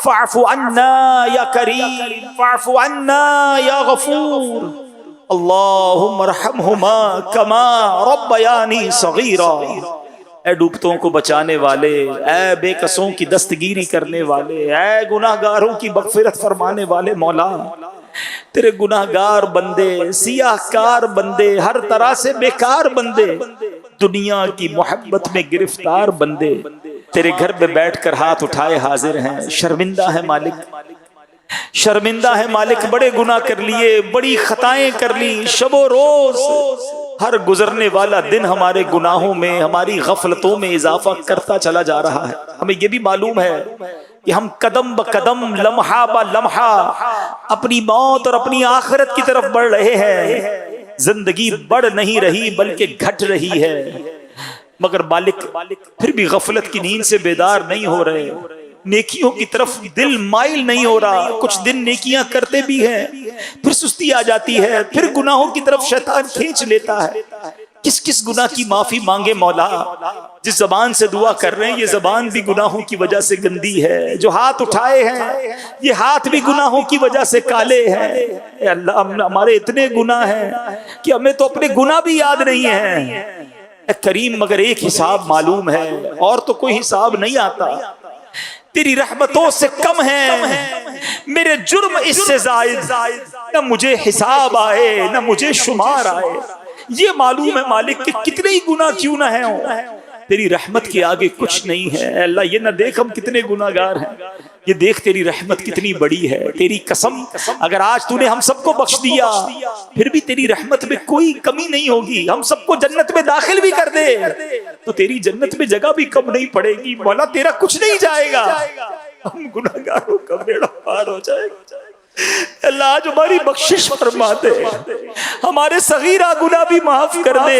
Speaker 1: فاعف عنا یا کریم فاعف عنا یا غفور اللہم ارحمہما کما ربیانی صغیرا اے ڈوبتوں کو بچانے والے، اے بے کسوں کی دستگیری کرنے والے، اے گناہگاروں کی مغفرت فرمانے والے مولا، تیرے گناہگار بندے، سیاہ کار بندے، ہر طرح سے بیکار بندے، دنیا کی محبت میں گرفتار بندے تیرے گھر میں بیٹھ کر ہاتھ اٹھائے حاضر ہیں، شرمندہ ہے مالک، شرمندہ ہے مالک، بڑے گناہ کر لیے، بڑی خطائیں کر لی، شب و روز ہر گزرنے والا دن ہمارے گناہوں میں، ہماری غفلتوں میں اضافہ کرتا چلا جا رہا ہے۔ ہمیں یہ بھی معلوم ہے کہ ہم قدم بقدم، لمحہ با لمحہ اپنی موت اور اپنی آخرت کی طرف بڑھ رہے ہیں، زندگی بڑھ نہیں رہی بلکہ گھٹ رہی ہے، مگر مالک پھر بھی غفلت کی نیند سے بیدار نہیں ہو رہے، نیکیوں کی طرف دل مائل نہیں ہو رہا، کچھ دن نیکیاں کرتے بھی ہیں، پھر سستی آ جاتی ہے، پھر گناہوں کی طرف شیطان کھینچ لیتا ہے۔ کس کس گناہ کی معافی مانگے مولا؟ جس زبان سے دعا کر رہے ہیں یہ زبان بھی گناہوں کی وجہ سے گندی ہے، جو ہاتھ اٹھائے ہیں یہ ہاتھ بھی گناہوں کی وجہ سے کالے ہیں۔ اے اللہ ہمارے اتنے گناہ ہیں کہ ہمیں تو اپنے گناہ بھی یاد نہیں ہیں۔ اے کریم مگر ایک حساب معلوم ہے، اور تو کوئی حساب نہیں آتا، تیری رحمتوں سے کم ہے، میرے جرم اس سے زائد، نہ مجھے حساب آئے نہ مجھے شمار آئے۔ یہ معلوم ہے مالک کہ کتنے ہی گناہ کیوں نہ ہیں، تیری رحمت کے آگے کچھ نہیں ہے۔ اے اللہ یہ نہ دیکھ ہم کتنے گناہگار ہیں، یہ دیکھ تیری رحمت کتنی بڑی ہے۔ تیری قسم اگر آج تو نے ہم سب کو بخش دیا پھر بھی تیری رحمت میں کوئی کمی نہیں ہوگی، ہم سب کو جنت میں داخل بھی کر دے تو تیری جنت میں جگہ بھی کم نہیں پڑے گی۔ مولا تیرا کچھ نہیں جائے گا، ہم گناہگاروں کا بیڑا پار ہو جائے گا۔ اللہ آج ہماری بخشش فرما دے، ہمارے صغیرہ گناہ بھی معاف کر دے۔